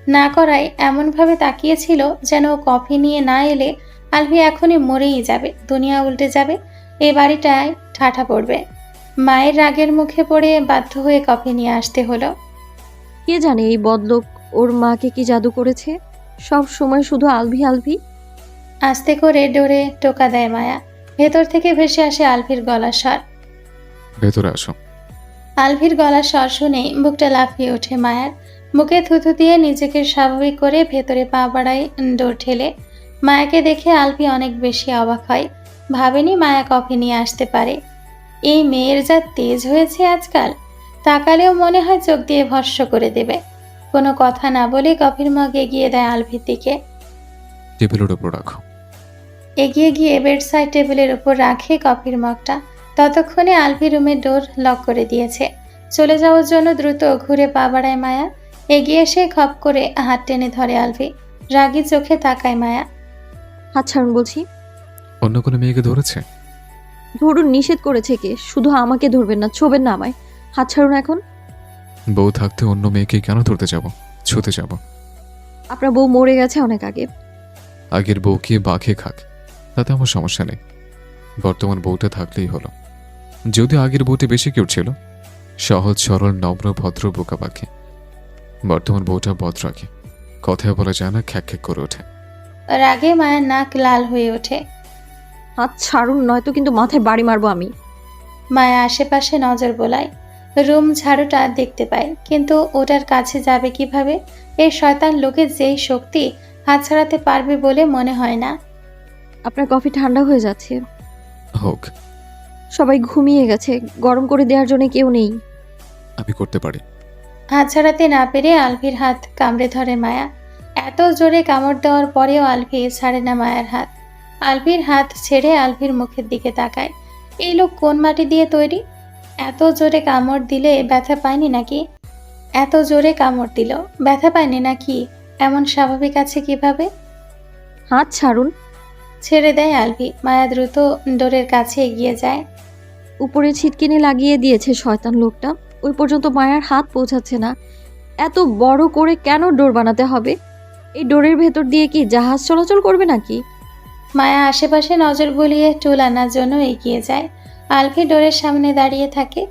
S2: না করায় এমনভাবে তাকিয়েছিল যেন ও কফি নিয়ে না এলে আলভি এখনই মরেই যাবে, দুনিয়া উল্টে যাবে, এ বাড়িটায় ঠাঠা পড়বে। মায়ের রাগের মুখে পড়ে বাধ্য হয়ে কফি নিয়ে আসতে হলো।
S3: কে জানে এই বদলোক ওর মাকে কি জাদু করেছে, সব সময় শুধু আলভি আলভি।
S2: আস্তে করে ডোরে টোকা দেয় মায়া। ভেতর থেকে ভেসে আসে আলভির গলার স্বর।
S1: ভেতরে আসো।
S2: আলভির গলার স্বর শুনেই বুকটা লাফিয়ে ওঠে মায়ার। মুখে থুথু দিয়ে নিজেকে স্বাভাবিক করে ভেতরে পা বাড়ায় ডোর ঠেলে। মায়াকে দেখে আলভি অনেক বেশি অবাক হয়। ভাবেনি মায়া কফি নিয়ে আসতে পারে। এই মেয়ের যা তেজ হয়েছে আজকাল, তাকালেও মনে হয় চোখ দিয়ে ভস্ম করে দেবে। কোনো কথা না বলে কফির মগ এগিয়ে দেয় আলভির দিকে।
S1: টেবিলের উপর রাখো।
S2: এগিয়ে গিয়ে বেড সাইড টেবিলের উপর রাখে কফির মগটা। ততক্ষণে আলভি রুমের ডোর লক করে দিয়েছে। চলে যাওয়ার জন্য দ্রুত ঘুরে পা বাড়ায় মায়া। এগিয়ে এসে খপ করে হাত টেনে ধরে আলভি। রাগী চোখে তাকায় মায়া।
S3: হাত ছাড়ুন বলছি।
S1: অন্য কোনো মেয়েকে ধরেছে?
S3: ধরুন, নিষেধ করেছে কে? শুধু আমাকে ধরবেন না, ছোবেন না আমায়। হাত ছাড়ুন এখন।
S1: বউ থাকতে অন্য মেয়েকে কেন ধরতে যাব, ছুতে যাব?
S3: আপনার বউ মরে গেছে অনেক আগে।
S1: আগের বউকে বাঘে খাক, তাতে আমার সমস্যা নেই। বর্তমান বউটা থাকলেই হলো। যদিও আগের বউতে বেশি কেউ ছিল, সহজ সরল নম্র ভদ্র বোকা পাখি। বর্তমান বউটা বদরাখে, কথায় বলা যায় না, খ্যাক খ্যাক করে ওঠে।
S2: রাগে মায়ের নাক লাল হয়ে ওঠে।
S3: হাত ছাড়ুন, নয়তো কিন্তু মাথায় বাড়ি মারবো আমি।
S2: মায়া আশেপাশে নজর বোলায়। রুম ঝাড়ুটা দেখতে পায়, কিন্তু ওটার কাছে যাবে কিভাবে? এই শয়তান লোকের যেই শক্তি, হাত ছাড়াতে পারবে বলে মনে হয় না।
S3: আপনার কফি ঠান্ডা হয়ে যাচ্ছে।
S1: হোক,
S3: সবাই ঘুমিয়ে গেছে, গরম করে দেওয়ার জন্য কেউ নেই।
S1: আমি করতে পারি।
S2: হাত ছাড়াতে না পেরে আলভির হাত কামড়ে ধরে মায়া। এত জোরে কামড় দেওয়ার পরেও আলভি ছাড়ে না মায়ের হাত। আলভির হাত ছেড়ে আলভির মুখের দিকে তাকায়। এই লোক কোন মাটি দিয়ে তৈরি? এত জোরে কামড় দিলে ব্যথা পায়নি নাকি? এত জোরে কামড় দিল, ব্যথা পায়নি নাকি? এমন স্বাভাবিক আছে কিভাবে?
S3: হাত ছাড়ুন।
S2: ছেড়ে দেয় আলভি। মায়া দ্রুত ডোরের কাছে এগিয়ে যায়।
S3: উপরে ছিটকিনি লাগিয়ে দিয়েছে শয়তান লোকটা, ওই পর্যন্ত মায়ের হাত পৌঁছাচ্ছে না। এত বড় করে কেন ডোর বানাতে হবে? এই ডোরের ভেতর দিয়ে কি জাহাজ চলাচল করবে নাকি?
S2: মায়া আশেপাশে নজর বুলিয়ে টুল আনার জন্য এগিয়ে যায়। আলভি ডোরের সামনে দাঁড়িয়ে থাকে।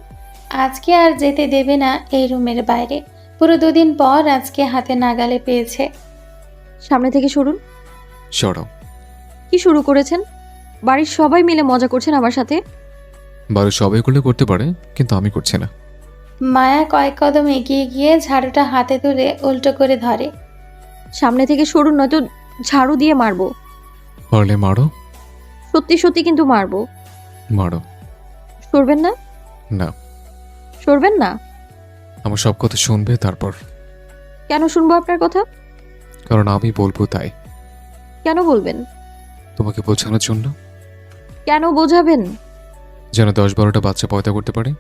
S2: আজকে আর যেতে দেবে না এই রুমের বাইরে। পুরো 2 দিন পর আজকে হাতে নাগালে পেয়েছে।
S3: সামনে থেকে সরুন।
S1: সরাও।
S3: কি শুরু করেছেন? বাড়ির সবাই মিলে মজা করছেন আমার সাথে।
S1: বাড়ির সবাই করলে করতে পারে, কিন্তু আমি করছি না।
S2: মায়া কয়েক কদম এগিয়ে গিয়ে ঝাড়ুটা হাতে তুলে উল্টো করে ধরে।
S3: সামনে থেকে সরুন, নয়তো ঝাড়ু দিয়ে মারবো।
S1: পারলে মারো।
S3: সত্যি সত্যি কিন্তু মারবো।
S1: মারো।
S3: সরবেন না?
S1: না।
S3: সরবেন না?
S1: আমার সব কথা শুনবে তারপর।
S3: কেন শুনবো আপনার কথা?
S1: কারণ আমি বলবো তাই।
S3: কেন বলবেন?
S1: তোমাকে বোঝানোর জন্য।
S3: কেন বোঝাবেন?
S1: যেন 10-12টা বাচ্চা পয়দা করতে পারে।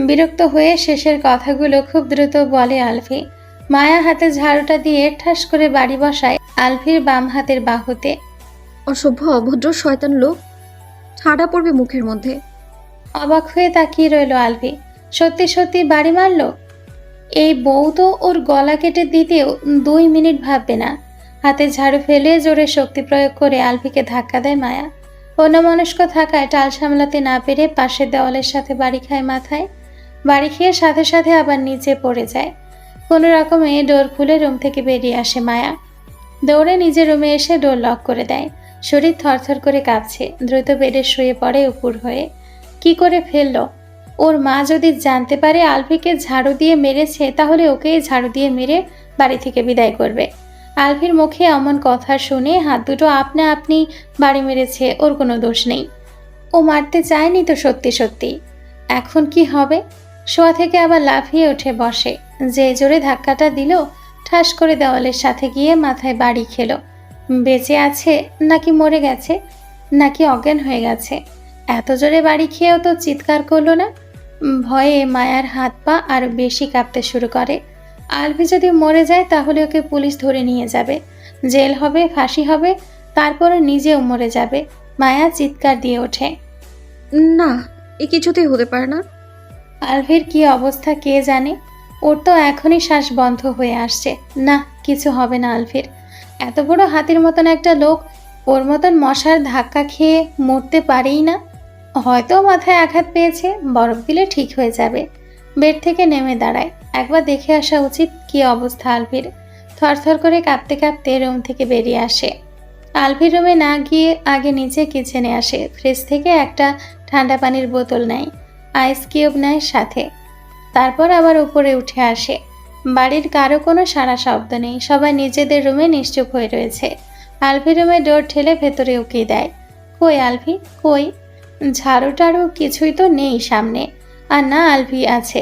S2: বিরক্ত হয়ে শেষের কথাগুলো খুব দ্রুত বলে আলভি। মায়া হাতে ঝাড়ুটা দিয়ে ঠাস করে বাড়ি বসায় আলভির বাম হাতের বাহুতে।
S3: অসভ্য অভদ্র শয়তান লোক, ঠাডা পড়বে মুখের মধ্যে।
S2: অবাক হয়ে তাকিয়ে রইল আলভি। সত্যি সত্যি বাড়ি মারল? এই বউ তো ওর গলা কেটে দিতেও 2 মিনিট ভাববে না। হাতে ঝাড়ু ফেলে জোরে শক্তি প্রয়োগ করে আলভিকে ধাক্কা দেয় মায়া। অন্যমনস্ক থাকায় টাল সামলাতে না পেরে পাশের দেওয়ালের সাথে বাড়ি খায় মাথায়। বাড়ি খেয়ে সাথে সাথে আবার নিচে পড়ে যায়। কোনো রকমে ডোর খুলে রুম থেকে বেরিয়ে আসে মায়া। দৌড়ে নিজের রুমে এসে ডোর লক করে দেয়। শরীর থরথর করে কাঁপছে। দ্রুত বেডে শুয়ে পড়ে উপুর হয়ে। কি করে ফেললো? ওর মা যদি জানতে পারে আলভিকে ঝাড়ু দিয়ে মেরেছে, তাহলে ওকেই ঝাড়ু দিয়ে মেরে বাড়ি থেকে বিদায় করবে। আলভির মুখে এমন কথা শুনে হাত দুটো আপনা আপনি বাড়ি মেরেছে, ওর কোনো দোষ নেই। ও মারতে চায়নি তো সত্যি সত্যি। এখন কি হবে? শোয়া থেকে আবার লাফিয়ে উঠে বসে। যে জোরে ধাক্কাটা দিল, ঠাস করে দেওয়ালের সাথে গিয়ে মাথায় বাড়ি খেলো। বেঁচে আছে নাকি মরে গেছে, নাকি অজ্ঞান হয়ে গেছে? এত জোরে বাড়ি খেয়েও তো চিৎকার করলো না। ভয়ে মায়ার হাত পা আরো বেশি কাঁপতে শুরু করে। আলভি যদি মরে যায় তাহলে ওকে পুলিশ ধরে নিয়ে যাবে, জেল হবে, ফাঁসি হবে, তারপরে নিজেও মরে যাবে। মায়া চিৎকার দিয়ে ওঠে।
S3: না, এ কিছুতেই হতে পারে না।
S2: আলভির কি অবস্থা কে জানে। ওর তো এখনই শ্বাস বন্ধ হয়ে আসছে। না, কিছু হবে না আলভির। এত বড় হাতির মতন একটা লোক ওর মতন মশার ধাক্কা খেয়ে মরতে পারেই না। হয়তো মাথায় আঘাত পেয়েছে, বরফ দিলে ঠিক হয়ে যাবে। বেড থেকে নেমে দাঁড়ায়। একবার দেখে আসা উচিত কি অবস্থা আলভির। থরথর করে কাঁপতে কাঁপতে রুম থেকে বেরিয়ে আসে। আলভির রুমে না গিয়ে আগে নিচে কিচেনে আসে। ফ্রিজ থেকে একটা ঠান্ডা পানির বোতল নেয়, আইস কিউব নেয় সাথে। তারপর আবার উপরে উঠে আসে। বাড়ির কারো কোনো সারা শব্দ নেই। সবাই নিজেদের রুমে নিশ্চুপ হয়ে রয়েছে। আলভি রুমে ডোর ঠেলে ভেতরে উকিয়ে দেয়। কই আলভি, কই? ঝাড়ু টাড়ু কিছুই তো নেই সামনে। আর না আলভি আছে।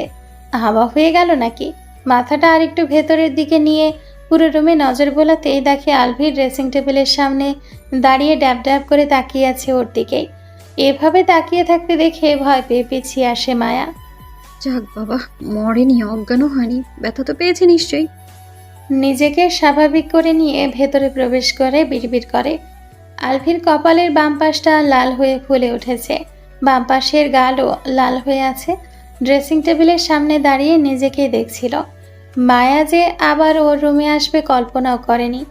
S2: হাওয়া হয়ে গেল নাকি? মাথাটা আরেকটু ভেতরের দিকে নিয়ে পুরো রুমে নজর বোলাতেই দেখে আলভির ড্রেসিং টেবিলের সামনে দাঁড়িয়ে ড্যাব ড্যাব করে তাকিয়ে আছে ওর দিকেই। এভাবে তাকিয়ে থাকতে দেখে ভয় পেয়ে পিছিয়ে আসে মায়া।
S3: যাক বাবা, মরেনি, অজ্ঞানও হয়নি। ব্যথা তো পেয়েছে নিশ্চয়ই।
S2: নিজেকে স্বাভাবিক করে নিয়ে ভেতরে প্রবেশ করে বিড়বিড় করে। আলভির কপালের বাম পাশটা লাল হয়ে ফুলে উঠেছে, বাম পাশের গালও লাল হয়ে আছে। ড্রেসিং টেবিলের সামনে দাঁড়িয়ে নিজেকেই দেখছিল। মায়া যে আবার ওর রুমে আসবে কল্পনাও করেনি।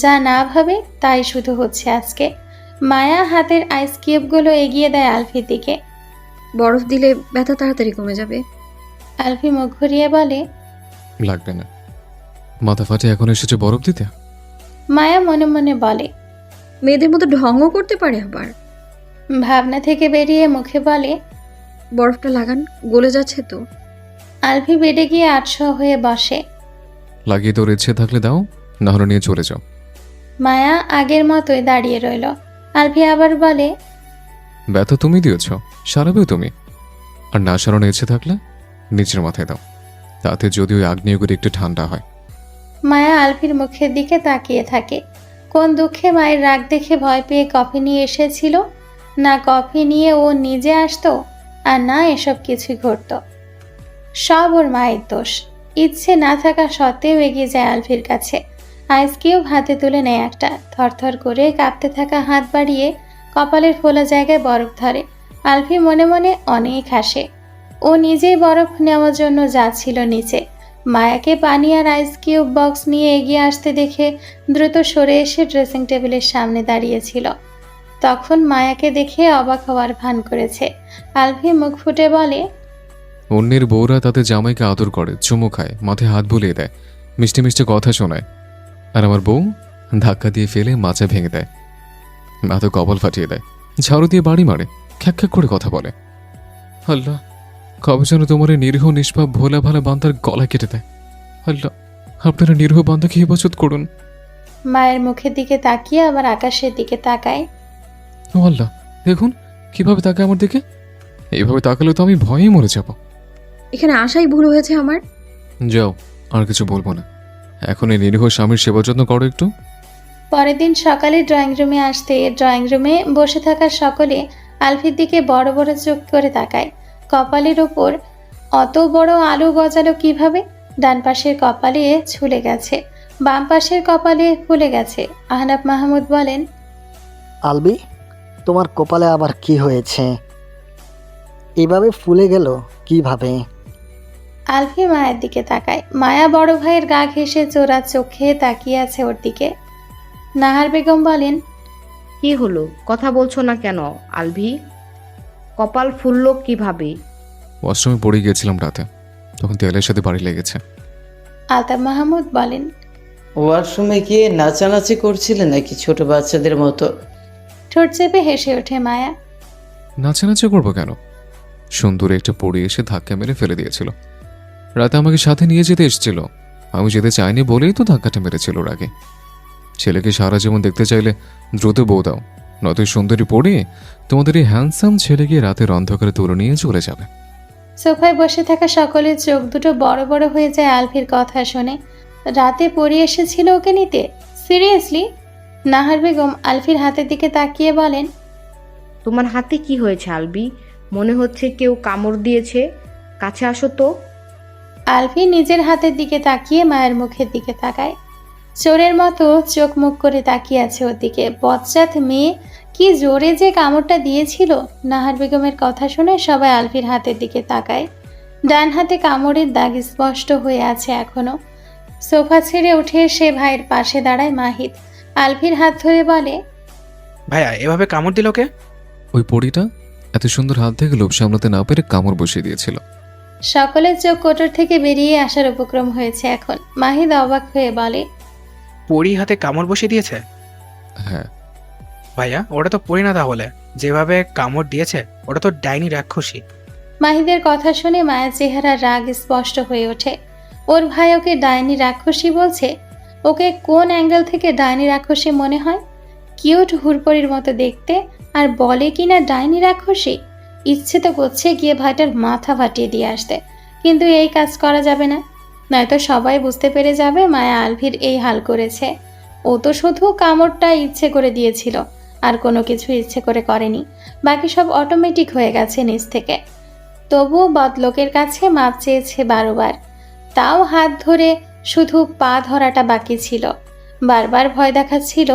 S2: যা না ভাবে তাই শুধু হচ্ছে আজকে। মায়া হাতের আইস কিউবগুলো এগিয়ে দেয় আলভির দিকে।
S3: বরফ দিলে ব্যথা তাড়াতাড়ি কমে যাবে।
S2: আলভি মুখ ঘুরিয়ে বলে,
S1: লাগবে না। মাথা ফাটে এখন এসেছে বরফ দিতে?
S2: মায়া মনে মনে বলে।
S3: মেয়েদের মতো ঢঙও করতে পারে আবার।
S2: ভাবনা থেকে বেরিয়ে মুখে বলে,
S3: বরফটা লাগান, গলে যাচ্ছে তো।
S2: আলভি বেডে গিয়ে আটশো হয়ে বসে।
S1: লাগিয়ে তোর ইচ্ছে থাকলে দাও, না হলে নিয়ে চলে যাও।
S2: মায়া আগের মতোই দাঁড়িয়ে রইল। আলভি আবার বলে,
S1: ব্যথা তুমি দিয়েছ, সারাবেও তুমি। আর না সারানো ইচ্ছে থাকলে নিচের মাথায় দাও, তাতে যদি ওই আগ্নেয়গুলি একটু ঠান্ডা হয়।
S2: মায়া আলভির মুখের দিকে তাকিয়ে থাকে। কোন দুঃখে মায়ের রাগ দেখে ভয় পেয়ে কফি নিয়ে এসেছিল। না কফি নিয়ে ও নিজে আসতো, আর না এসব কিছুই ঘটত। সব ওর মায়ের দোষ। ইচ্ছে না থাকা সত্ত্বেও এগিয়ে যায় আলভির কাছে। আইস কিউব হাতে তুলে নেয় একটা। থরথর করে কাঁপতে থাকা হাত বাড়িয়ে কপালের ফোলা জায়গায় বরফ ধরে। আলভি মনে মনে অনেক হাসে। ও নিজেই বরফ নেওয়ার জন্য যাচ্ছিল নিচে। মায়াকে পানি আর আইস কিউব বক্স নিয়ে এগিয়ে আসতে দেখে দ্রুত সরে এসে ড্রেসিং টেবিলের সামনে দাঁড়িয়েছিল। তখন মায়াকে দেখে অবাক হওয়ার ভান করেছে। আলভি মুখ ফুটে বলে,
S1: অন্যের বউরা তাদের জামাইকে আদর করে, চুমু খায়, মাথায় হাত বুলিয়ে দেয়, মিষ্টি মিষ্টি কথা শোনায়। আর আমার বউ ধাক্কা দিয়ে ফেলে মাচা ভেঙে দেয়, মাথা কপাল ফাটিয়ে দেয়, ঝাড়ু দিয়ে বাড়ি মারে, খ্যাক খ্যাক করে কথা বলে। আল্লাহ, কবে যেন তোমার এই নিরীহ নিষ্পাপ ভোলা ভালা বান্দার গলা কেটে দেয়। আল্লাহ, আপনারা নিরীহ বান্দাকে হেফাজত করুন।
S2: মায়ের মুখের দিকে তাকিয়ে আবার আকাশের দিকে তাকায়।
S1: ও আল্লাহ, দেখুন কিভাবে তাকায় আমার দিকে। এইভাবে তাকালে তো আমি ভয়েই মরে যাব।
S3: এখানে আসাই ভুল হয়েছে আমার।
S1: যাও, আর কিছু বলবো না। এখন এই নিরীহ স্বামীর সেবা যত্ন করো একটু।
S2: পরের দিন সকালে ড্রয়িং রুমে আসতে ড্রয়িং রুমে বসে থাকা সকলে আলভির দিকে বড় বড় চোখ করে তাকায়। কপালের ওপর অত বড় আলো গজালো কিভাবে? ডান পাশের কপালে ছুলে গেছে, বাম পাশের কপালে ফুলে গেছে। আহনাফ মাহমুদ বলেন,
S12: আলবি, তোমার কপালে আবার কি হয়েছে? এভাবে ফুলে গেল কিভাবে?
S2: আলফি মায়ের দিকে তাকায়। মায়া বড় ভাইয়ের গা ঘেঁষে চোরা চোখে তাকিয়ে আছে ওর দিকে। নাহার বেগম বলেন,
S11: কি হলো, কথা বলছো না কেন আলভি? কপাল ফুললো কিভাবে?
S1: ওয়াশরুমে পড়ে গিয়েছিলাম রাতে, তখন তেলের সাথে বাড়ি লেগেছে।
S2: আলতাফ মাহমুদ বলেন,
S13: ওয়াশরুমে গিয়ে নাচানাচি করছিলে নাকি ছোট বাচ্চাদের মতো?
S2: ঠোঁট চেপে হেসে ওঠে মায়া।
S1: নাচানাচি করবো কেন? সুন্দর একটা পড়ে এসে ধাক্কা মেরে ফেলে দিয়েছিল। রাতে আমাকে সাথে নিয়ে যেতে এসেছিল, আমি যেতে চাইনি বলেই তো ধাক্কাটা মেরেছিল ওর আগে। ছেলেকে সারা জীবন দেখতে চাইলে দ্রুত বউ দাও, নয়তো সুন্দরী পড়ে তোমাদের এই হ্যান্ডসাম ছেলেকে রাতের অন্ধকারে তুলে নিয়ে চলে যাবে।
S2: সোফায় বসে থাকা সকলের চোখ দুটো বড় বড় হয়ে যায় আলফির কথা শুনে। রাতে পড়ে এসেছিল ওকে নিতে? সিরিয়াসলি? নাহার বেগম আলফির হাতের দিকে তাকিয়ে বলেন,
S11: তোমার হাতে কি হয়েছে আলবি? মনে হচ্ছে কেউ কামড় দিয়েছে, কাছে আসো তো।
S2: আলফি নিজের হাতের দিকে তাকিয়ে মায়ের মুখের দিকে তাকায়। চোরের মতো চোখ মুখ করে তাকিয়ে আছে ওর দিকে। বজ্জাত মেয়ে, কি জোরে যে কামড়টা দিয়েছিল! নাহার বেগমের কথা শুনে সবাই আলফির হাতের দিকে তাকায়। ডান হাতে কামড়ের দাগ স্পষ্ট হয়ে আছে এখনো। সোফা ছেড়ে উঠে সে ভাইয়ের পাশে দাঁড়ায় মাহিদ। আলফির হাত ধরে বলে,
S14: ভাইয়া এভাবে কামড় দিল কে?
S1: ওই পড়িটা এত সুন্দর হাত থেকে লোভ সামলাতে না পেরে কামড় বসিয়ে দিয়েছিল।
S2: সকলের চোখ কোটর থেকে বেরিয়ে আসার উপক্রম হয়েছে এখন। মাহিদ অবাক হয়ে বলে,
S14: পরি হাতে কামড় বসিয়ে দিয়েছে?
S1: হ্যাঁ
S14: ভাইয়া ওটা তো পরি না, তাহলে যেভাবে কামড় দিয়েছে ওটা তো ডাইনি রাক্ষসী।
S2: মাহিদের কথা শুনে মায়ের চেহারার রাগ স্পষ্ট হয়ে ওঠে। ওর ভাই ওকে ডাইনি রাক্ষসী বলছে? ওকে কোন অ্যাঙ্গেল থেকে ডাইনি রাক্ষসী মনে হয়? কিউট হুড়পড়ির মতো দেখতে, আর বলে কিনা ডাইনি রাক্ষসী। ইচ্ছে তো করছে গিয়ে ভাইটার মাথা ফাটিয়ে দিয়ে আসতে, কিন্তু এই কাজ করা যাবে না, নয়তো সবাই বুঝতে পেরে যাবে মায়া আলভির এই হাল করেছে। ও তো শুধু কামড়টা ইচ্ছে করে দিয়েছিল, আর কোনো কিছু ইচ্ছে করে করেনি। বাকি সব অটোমেটিক হয়ে গেছে নিজ থেকে। তবুও বদলোকের কাছে মাপ চেয়েছে 12 বার, তাও হাত ধরে শুধু পা ধরাটা বাকি ছিল। বারবার ভয় দেখাচ্ছিল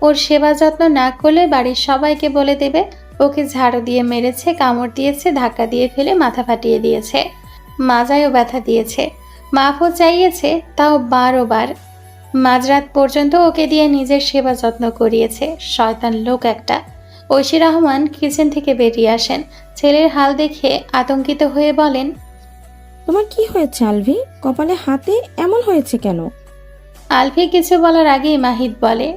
S2: ওর সেবা যত্ন না করলে বাড়ির সবাইকে বলে দেবে ওকে ঝাড়ু দিয়ে মেরেছে, কামড় দিয়েছে, ধাক্কা দিয়ে ফেলে মাথা ফাটিয়ে দিয়েছে, মাজায়ও ব্যথা দিয়েছে, মাফও চাইয়েছে, তাও 12 বার। মাঝরাত পর্যন্ত ওকে দিয়ে নিজের সেবা যত্ন করিয়েছে। শয়তান লোক একটা। ঐশী রহমান কিচেন থেকে বেরিয়ে আসেন। ছেলের হাল দেখে আতঙ্কিত হয়ে বলেন,
S9: তোমার কি হয়েছে আলভি? কপালে হাতে এমন হয়েছে কেন?
S2: আলফি কিছু বলার আগেই মাহিদ বলে,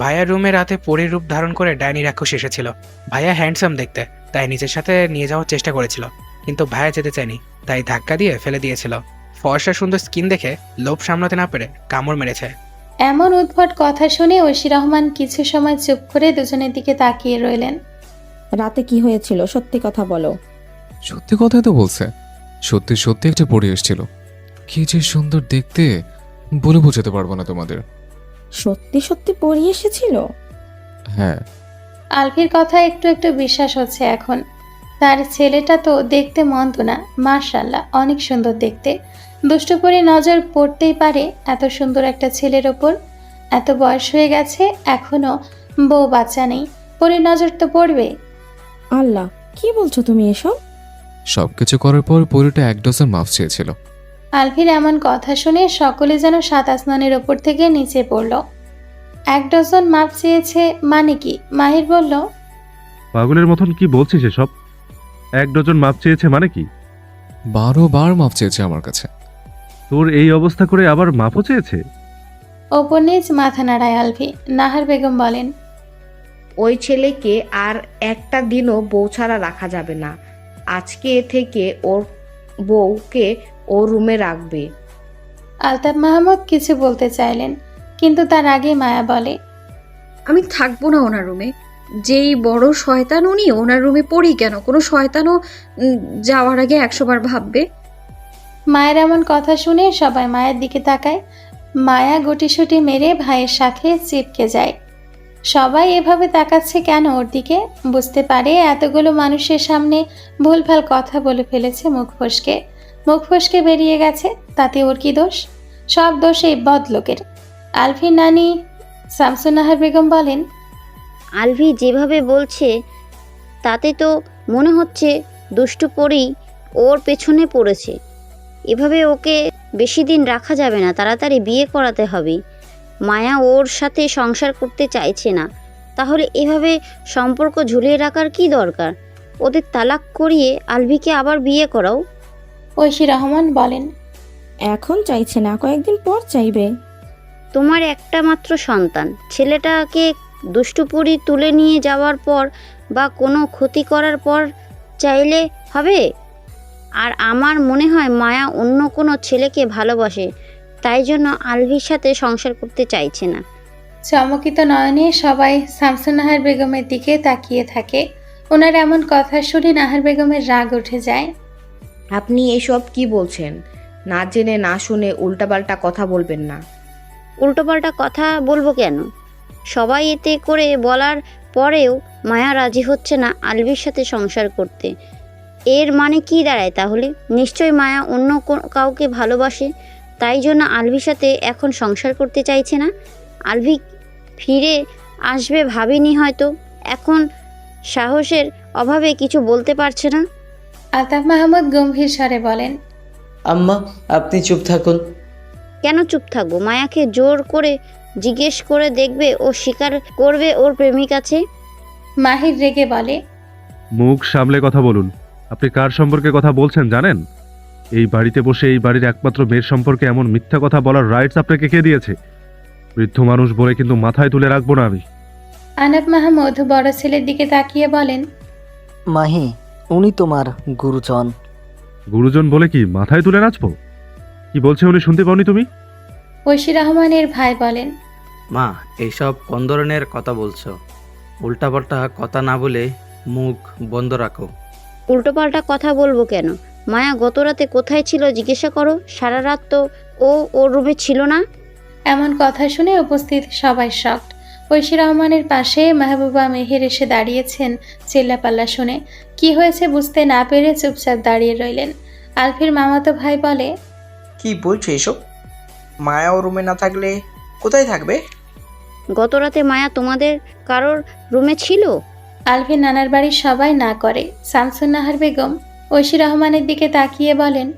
S14: ভাইয়ার রুমে রাতে পরির রূপ ধারণ করে ডাইনি রাক্ষস এসেছিল। ভাইয়া হ্যান্ডসাম দেখতে, তাই নিজের সাথে নিয়ে যাওয়ার চেষ্টা করেছিল, কিন্তু ভাইয়া যেতে চায়নি, তাই ধাক্কা দিয়ে ফেলে দিয়েছিল। ফর্সা সুন্দর স্কিন দেখে লোভ সামলাতে না পেরে কামড় মেরেছে।
S2: এমন উদ্ভট কথা শুনে ঐশী রহমান কিছু সময় চুপ করে দুজনের দিকে তাকিয়ে রইলেন।
S9: রাতে কি হয়েছিল, সত্যি কথা বলো।
S1: সত্যি কথাই তো বলছে, সত্যি সত্যি একটা পড়ে এসেছিল। কি যে সুন্দর দেখতে, বলে বোঝাতে পারবো না তোমাদের।
S9: সত্যি সত্যি পড়ে এসেছিল?
S1: হ্যাঁ।
S2: আলফির কথা একটু একটু বিশ্বাস হচ্ছে এখন। তার ছেলেটা তো দেখতে মন্দ না, মাশাআল্লাহ অনেক সুন্দর দেখতে। দুষ্ট পরি নজর পড়তেই পারে এত সুন্দর একটা ছেলের ওপর। এত বয়স হয়ে গেছে, এখনো বউ বাচ্চা নেই, পরির নজর তো পড়বে।
S9: আল্লাহ, কি বলছো তুমি এসব?
S1: সবকিছু করার পর পরিটা 1 ডজন মাফ চেয়েছিল।
S2: আলফির এমন কথা শুনে সকলে যেন 7 আসমানের ওপর থেকে নিচে পড়ল। 1 ডজন মাপ চেয়েছে মানে কি? মাহির বলল,
S15: পাগলের মতন কি বলছিস এসব? 1 ডজন মাপ চেয়েছে মানে কি?
S1: 12 বার মাফ চেয়েছে আমার কাছে।
S15: তোর এই অবস্থা করে আবার মাপও চেয়েছে?
S2: ওপর নিচ মাথা নাড়ায় আলফি। নাহার বেগম বলেন,
S11: ওই ছেলেকে আর একটা দিনও বউ ছাড়া রাখা যাবে না। আজকে থেকে ওর বউকে ওর রুমে রাখবে।
S2: আলতাফ মাহমুদ কিছু বলতে চাইলেন, কিন্তু তার আগে মায়া বলে,
S3: আমি থাকবো না ওনার রুমে। যেই বড় শয়তান উনি, ওনার রুমে পড়ি কেন? কোনো শয়তানও যাওয়ার আগে 100 বার ভাববে।
S2: মায়ের এমন কথা শুনে সবাই মায়ের দিকে তাকায়। মায়া গুটিসুটি মেরে ভাইয়ের সাথে চিপকে যায়। সবাই এভাবে তাকাচ্ছে কেন ওর দিকে? বুঝতে পারে এতগুলো মানুষের সামনে ভুলভাল কথা বলে ফেলেছে মুখ ফসকে। মুখ ফসকে বেরিয়ে গেছে, তাতে ওর কি দোষ? সব দোষ এই বদলোকের। আলফির নানি শামসুন্নাহার বেগম বলেন,
S4: আলভি যেভাবে বলছে তাতে তো মনে হচ্ছে দুষ্টু পরি ওর পেছনে পড়েছে। এভাবে ওকে বেশি দিন রাখা যাবে না, তাড়াতাড়ি বিয়ে করাতে হবে। মায়া ওর সাথে সংসার করতে চাইছে না, তাহলে এভাবে সম্পর্ক ঝুলিয়ে রাখার কি দরকার? ওদের তালাক করিয়ে আলভিকে আবার বিয়ে করাও।
S2: ঐশী রহমান বলেন,
S9: এখন চাইছে না, কয়েকদিন পর চাইবে।
S4: তোমার একটা মাত্র সন্তান, ছেলেটাকে দুষ্টুপুরি তুলে নিয়ে যাওয়ার পর বা কোনো ক্ষতি করার পর চাইলে হবে? আর আমার মনে হয় মায়া অন্য কোনো ছেলেকে ভালোবাসে, তাই জন্য আলভির সাথে সংসার করতে চাইছে না।
S2: চমকিত নয়নে সবাই শামসুন্নাহার বেগমের দিকে তাকিয়ে থাকে। ওনার এমন কথা শুনে নাহার বেগমের রাগ উঠে যায়।
S11: আপনি এসব কি বলছেন? না জেনে না শুনে উল্টাপাল্টা কথা বলবেন না।
S4: উল্টোপাল্টা কথা বলবো কেন? সবাই এতে করে বলার পরেও মায়া রাজি হচ্ছে না আলভির সাথে সংসার করতে। এর মানে কি দাঁড়ায় তাহলে? নিশ্চয়ই মায়া অন্য কাউকে ভালোবাসে, তাই জন্য আলভির সাথে এখন সংসার করতে চাইছে না। আলভি ফিরে আসবে ভাবিনি হয়তো, এখন সাহসের অভাবে কিছু বলতে পারছে না।
S2: আলতাফ মাহমুদ গম্ভীর স্বরে বলেন,
S13: আম্মা আপনি চুপ থাকুন।
S4: কেন চুপ থাকবো? মায়াকে জোর করে জিজ্ঞেস করে দেখবে, ও স্বীকার করবে ওর প্রেমিক আছে।
S2: মাহির রেগে বলে,
S15: মুখ সামলে কথা বলুন। আপনি কার সম্পর্কে কথা বলছেন জানেন? এই বাড়িতে বসে এই বাড়ির একমাত্র মেয়ের সম্পর্কে এমন মিথ্যা কথা বলার রাইটস আপনাকে কে দিয়েছে? বৃদ্ধ মানুষ বলে কিন্তু মাথায় তুলে রাখবো না আমি।
S2: আনাফ মাহমুদ বড় ছেলের দিকে তাকিয়ে বলেন,
S12: মাহি, উনি তোমার গুরুজন।
S15: গুরুজন বলে কি মাথায় তুলে নাচবো? কি বলছে উনি শুনতে পাওনি তুমি?
S2: ঐশী রহমানের ভাই বলেন,
S6: মা, এইসব কোন ধরনের কথা বলছো? উল্টাপাল্টা কথা না বলে মুখ বন্ধ রাখো।
S4: উল্টোপাল্টা কথা বলবো কেন? মায়া গত রাতে কোথায় ছিল জিজ্ঞাসা করো। সারা রাত তো ও ওর রুমে ছিল না।
S2: এমন কথা শুনে উপস্থিত সবাই শকড। ঐশী রহমানের পাশে মেহবুবা মেহের এসে দাঁড়িয়েছেন চিল্লাপাল্লা শুনে। কি হয়েছে বুঝতে না পেরে চুপচাপ দাঁড়িয়ে রইলেন। আলফির মামাতো ভাই বলে,
S8: কি বলছো এসব? মায়া ও রুমে না থাকলে কোথায় থাকবে?
S4: গত রাতে মায়া তোমাদের কারোর রুমে ছিল?
S2: আলফির নানার বাড়ির সবাই না করে। শামসুন্নাহার বেগম ঐশী রহমানের দিকে তাকিয়ে বলেন,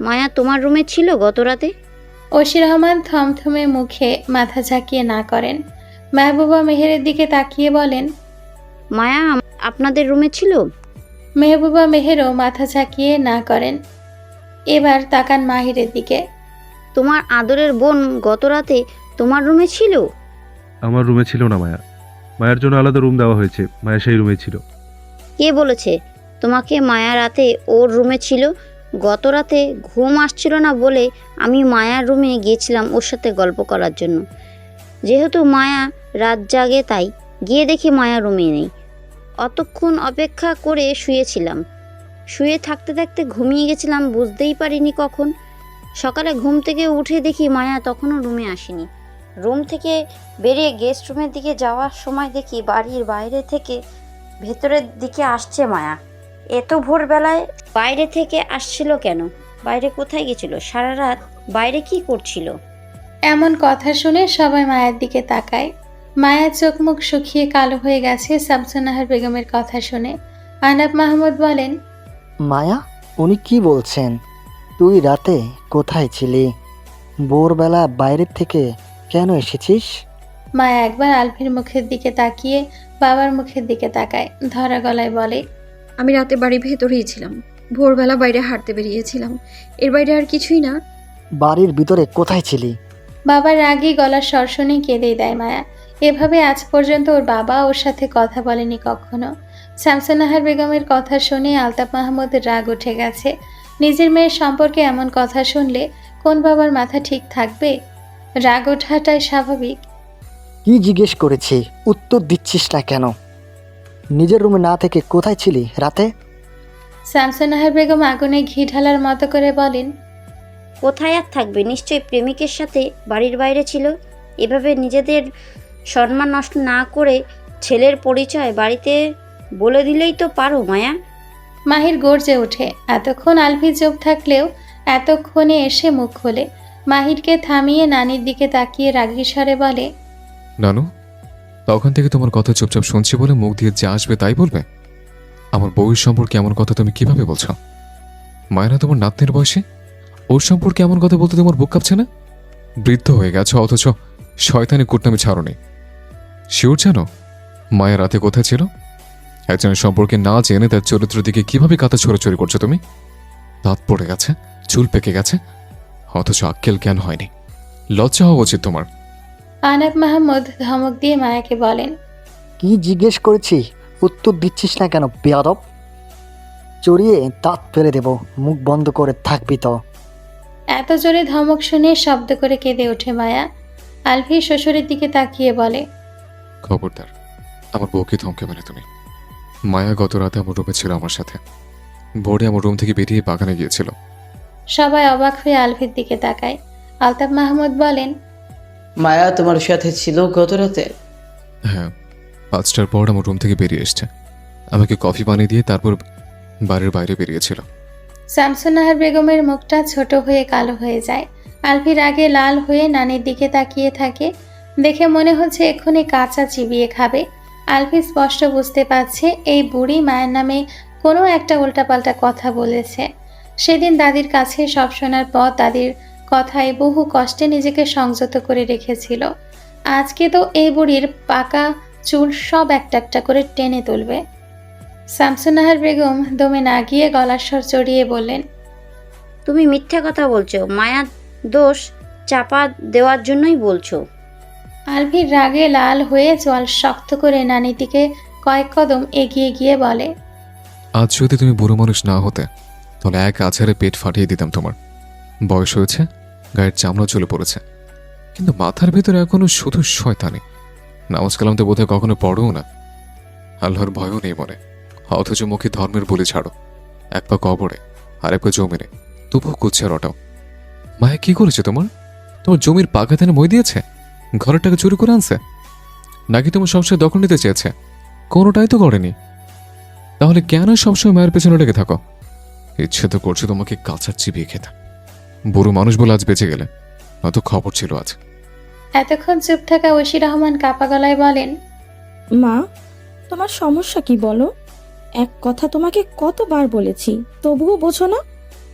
S4: মায়া তোমার রুমে ছিল গত রাতে?
S2: ঐশী রহমান থমথমে মুখে মাথা ঝাঁকিয়ে না করেন। মেহবুবা মেহেরের দিকে তাকিয়ে বলেন,
S4: মায়া আপনাদের রুমে ছিল?
S2: মেহবুবা মেহেরও মাথা ঝাঁকিয়ে না করেন। এবার তাকান মাহিরের দিকে।
S4: তোমার আদরের বোন গত রাতে তোমার রুমে ছিল?
S15: আমার রুমে ছিল না মায়া। মায়ের জন্য আলাদা রুম দেওয়া হয়েছে, মায়া সেই রুমে ছিল।
S4: কে বলেছে তোমাকে মায়া রাতে ওর রুমে ছিল? গত রাতে ঘুম আসছিল না বলে আমি মায়ার রুমে গিয়েছিলাম ওর সাথে গল্প করার জন্য। যেহেতু মায়া রাত জাগে তাই গিয়ে দেখি মায়া রুমে নেই। অতক্ষণ অপেক্ষা করে শুয়েছিলাম। শুয়ে থাকতে থাকতে ঘুমিয়ে গেছিলাম, বুঝতেই পারিনি কখন। সকালে ঘুম থেকে উঠে দেখি মায়া তখনও রুমে আসেনি। রুম থেকে বেরিয়ে গেস্ট রুমের দিকে যাওয়ার সময় দেখি বাড়ির বাইরে থেকে ভেতরের দিকে আসছে মায়া। এত ভোরবেলায় বাইরে থেকে আসছিল কেন? বাইরে কোথায় গেছিল? সারা রাত বাইরে কি করছিল?
S2: এমন কথা শুনে সবাই মায়ের দিকে তাকায়। মায়ের চোখ মুখ শুকিয়ে কালো হয়ে গেছে শামসুন্নাহার বেগমের কথা শুনে। আনাফ মাহমুদ বলেন,
S12: মায়া, উনি কি বলছেন? তুই রাতে কোথায় ছিলি? ভোরবেলা বাইরের থেকে কেন এসেছিস?
S2: মায়া একবার আলফির মুখের দিকে তাকিয়ে বাবার মুখের দিকে তাকায়, ধরা গলায় বলে,
S3: আমি রাতে বাড়ির ভেতরেই ছিলাম। ভোরবেলা বাইরে হাঁটতে বেরিয়েছিলাম, এর বাইরে আর কিছুই না।
S12: বাড়ির ভিতরে কোথায় ছিলি?
S2: বাবার রাগী গলার স্বর শুনে কেঁদেই দেয় মায়া। এভাবে আজ পর্যন্ত ওর বাবা ওর সাথে কথা বলেনি কখনো। শামসুন্নাহার বেগমের কথা শুনে আলতাফ মাহমুদের রাগ উঠে গেছে। নিজের মেয়ের সম্পর্কে এমন কথা শুনলে কোন বাবার মাথা ঠিক থাকবে? রাগ ওঠাটাই স্বাভাবিক।
S12: কি জিজ্ঞেস করেছি, উত্তর দিচ্ছিস না কেন? নিজের রুমে না থেকে কোথায় ছিলি রাতে?
S2: শামসুন্নাহার বেগম আগুনে ঘি ঢালার মতো করে বলেন,
S4: কোথায় আর থাকবে? নিশ্চয়ই প্রেমিকের সাথে বাড়ির বাইরে ছিল। এভাবে নিজেদের সম্মান নষ্ট না করে ছেলের পরিচয় বাড়িতে বলে দিলেই তো পারো মায়া।
S2: মাহির গর্জে ওঠে। এতক্ষণ আলফি চুপ থাকলেও এতক্ষণে এসে মুখ খোলে। মাহিরকে থামিয়ে নানির দিকে তাকিয়ে রাগী স্বরে বলে,
S1: নানু, তখন থেকে তোমার কথা চুপচাপ শুনছি বলে মুখ দিয়ে যা আসবে তাই বলবে? আমার বউয়ের সম্পর্কে এমন কথা তুমি কিভাবে বলছো? মায়েরা তোমার নাতনির বয়সে, ওর সম্পর্কে এমন কথা বলতে তোমার বুক কাঁপছে না? বৃদ্ধ হয়ে গেছো অথচ শয়তানি কুটনামি ছাড়োনি। শিওর জানো মায়া রাতে কোথায় ছিল? একজনের সম্পর্কে না জেনে তার চরিত্র দিকে কিভাবে কাতা ছড়াছড়ি করছো তুমি? দাঁত পড়ে গেছে, চুল পেকে গেছে, অথচ আক্কেল জ্ঞান হয়নি। লজ্জা হওয়া উচিত তোমার।
S2: আনাব মাহমুদ ধমক দিয়ে মায়াকে বলেন,
S12: কি জিজ্ঞেস করেছি উত্তর দিচ্ছিস না কেন বেয়াদব? চড়িয়ে দাঁত ফেলে দেব, মুখ বন্ধ করে থাকবি তো।
S2: এত জোরে ধমক শুনে শব্দ করে কেঁদে ওঠে মায়া। আলফি শ্বশুরের দিকে তাকিয়ে বলে,
S1: খবরদার আমার বউকে ধমকে বলে তুমি। মায়া গত রাতে আমার রুমে ছিল আমার সাথে। ভোরে আমার রুম থেকে বেরিয়ে বাগানে গিয়েছিল।
S2: সবাই অবাক হয়ে আলফির দিকে তাকায়। আলতাফ মাহমুদ বলেন,
S13: মায়া তোমার সাথে ছিল গত রাতে?
S1: হ্যাঁ, 5টার পর আমার রুম থেকে বেরিয়ে এসছে। আমাকে কফি বানিয়ে দিয়ে তারপর বাড়ির বাইরে বেরিয়েছিল।
S2: শামসুন্নাহার বেগমের মুখটা ছোট হয়ে কালো হয়ে যায়। আলফির আগে লাল হয়ে নানির দিকে তাকিয়ে থাকে। দেখে মনে হচ্ছে এক্ষুনি কাঁচা চিবিয়ে খাবে। আলফি স্পষ্ট বুঝতে পারছে এই বুড়ি মায়ের নামে কোনো একটা উল্টাপাল্টা কথা বলেছে। সেদিন দাদির কাছে সব শোনার পর দাদির কথায় বহু কষ্টে নিজেকে সংযত করে রেখেছিল। আজকে তো এই বুড়ির পাকা চুল সব একটা একটা করে টেনে তুলবে। শামসুন্নাহার বেগম দমে না গিয়ে গলার স্বর চড়িয়ে বললেন,
S4: তুমি মিথ্যা কথা বলছো, মায়া দোষ চাপা দেওয়ার জন্যই বলছো।
S2: আলভির রাগে লাল হয়ে চোয়াল শক্ত করে নানির দিকে কয়েক কদম এগিয়ে গিয়ে বলে,
S1: আজ যদি তুমি বুড়ো মানুষ না হতে তাহলে এক আছাড়ে পেট ফাটিয়ে দিতাম তোমার। বয়স হয়েছে, গায়ের চামড়া চলে পড়েছে, কিন্তু মাথার ভেতরে এখনো শুধু শয়তানি। নামাজ কালাম তো বোধহয় কখনো পড়ও না, আল্লাহর ভয়ও নেই মনে, অথচ মুখে ধর্মের বলি ছাড়ো। এক পা কবরে আর এক পা জমিনে, তবুও কুচ্ছে রটাও। মায়া কি করেছে তোমার? তোমার জমির পাকাতেনে মই দিয়েছে? ঘরের টাকা চুরি করে আনছে? নাকি তোমার সংসার দখল নিতে চেয়েছে? কোনোটাই তো করেনি। তাহলে কেন সবসময় মায়ের পেছনে লেগে থাকো? ইচ্ছে তো করছে তোমাকে কাঁচা চিবিয়ে খেতে। বুড়ো মানুষ বলে আজ বেঁচে গেলে, হয়তো খবর ছিল আজ।
S2: এতক্ষণ চুপ থাকা ঐশী রহমান কাপা গলায় বলেন,
S9: মা, তোমার সমস্যা কি বলো? এক কথা তোমাকে কতবার বলেছি, তবুও বোঝো না?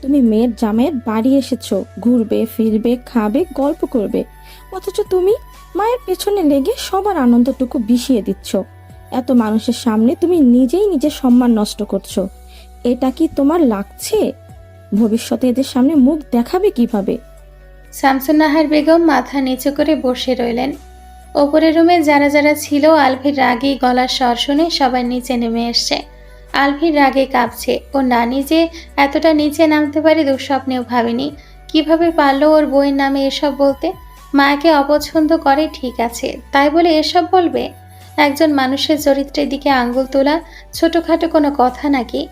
S9: তুমি মেয়ের জামাইয়ের বাড়ি এসেছো, ঘুরবে ফিরবে খাবে গল্প করবে, অথচ তুমি মায়ের পেছনে লেগে সবার আনন্দটুকু বিষিয়ে দিচ্ছ। এত মানুষের সামনে তুমি নিজেই নিজের সম্মান নষ্ট করছো। এটা কি তোমার লাগছে? ভবিষ্যতে এদের সামনে মুখ দেখাবে কিভাবে?
S2: শামসুন্নাহার বেগম মাথা নিচু করে বসে রইলেন। ওপরের রুমে যারা যারা ছিল আলভির রাগী গলার স্বর শুনে সবাই নিচে নেমে এসছে। আলভির রাগে কাঁপছে। ও নানি যে এতটা নিচে নামতে পারে দুঃস্বপ্নেও ভাবেনি। কিভাবে পারলো ওর বইয়ের নামে এসব বলতে? মায়াকে অপছন্দ করে ঠিক আছে, তাই বলে এসব বলবে? একজন মানুষের চরিত্রের দিকে আঙ্গুল তোলা ছোটখাটো কোনো কথা নাকি?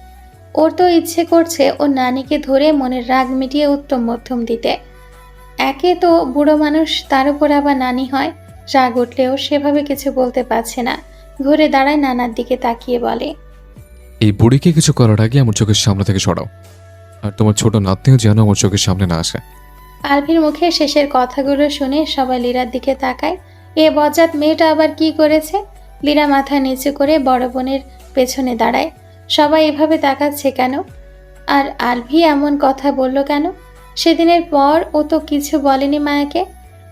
S2: ওর তো ইচ্ছে করছে ওর নানিকে ধরে মনের রাগ মিটিয়ে উত্তম মধ্যম দিতে। একে তো বুড়ো মানুষ, তার উপর আবার নানি হয়। রাগ উঠলেও সেভাবে কিছু বলতে পারছে না। ঘুরে দাঁড়ায় নানার দিকে তাকিয়ে বলে,
S1: এই বুড়িকে কিছু করার আগে আমার চোখের সামনে থেকে সরাও, আর তোমার ছোট নাতনিও যেন আমার চোখের সামনে না আসে।
S2: আলভির মুখে শেষের কথাগুলো শুনে সবাই লীরার দিকে তাকায়। এ বজ্জাত মেয়েটা আবার কি করেছে? লীরা মাথা নিচু করে বড় বোনের পেছনে দাঁড়ায়। সবাই এভাবে তাকাচ্ছে কেন? আর আলভি এমন কথা বলল কেন? সেদিনের পর ও তো কিছু বলেনি মায়াকে।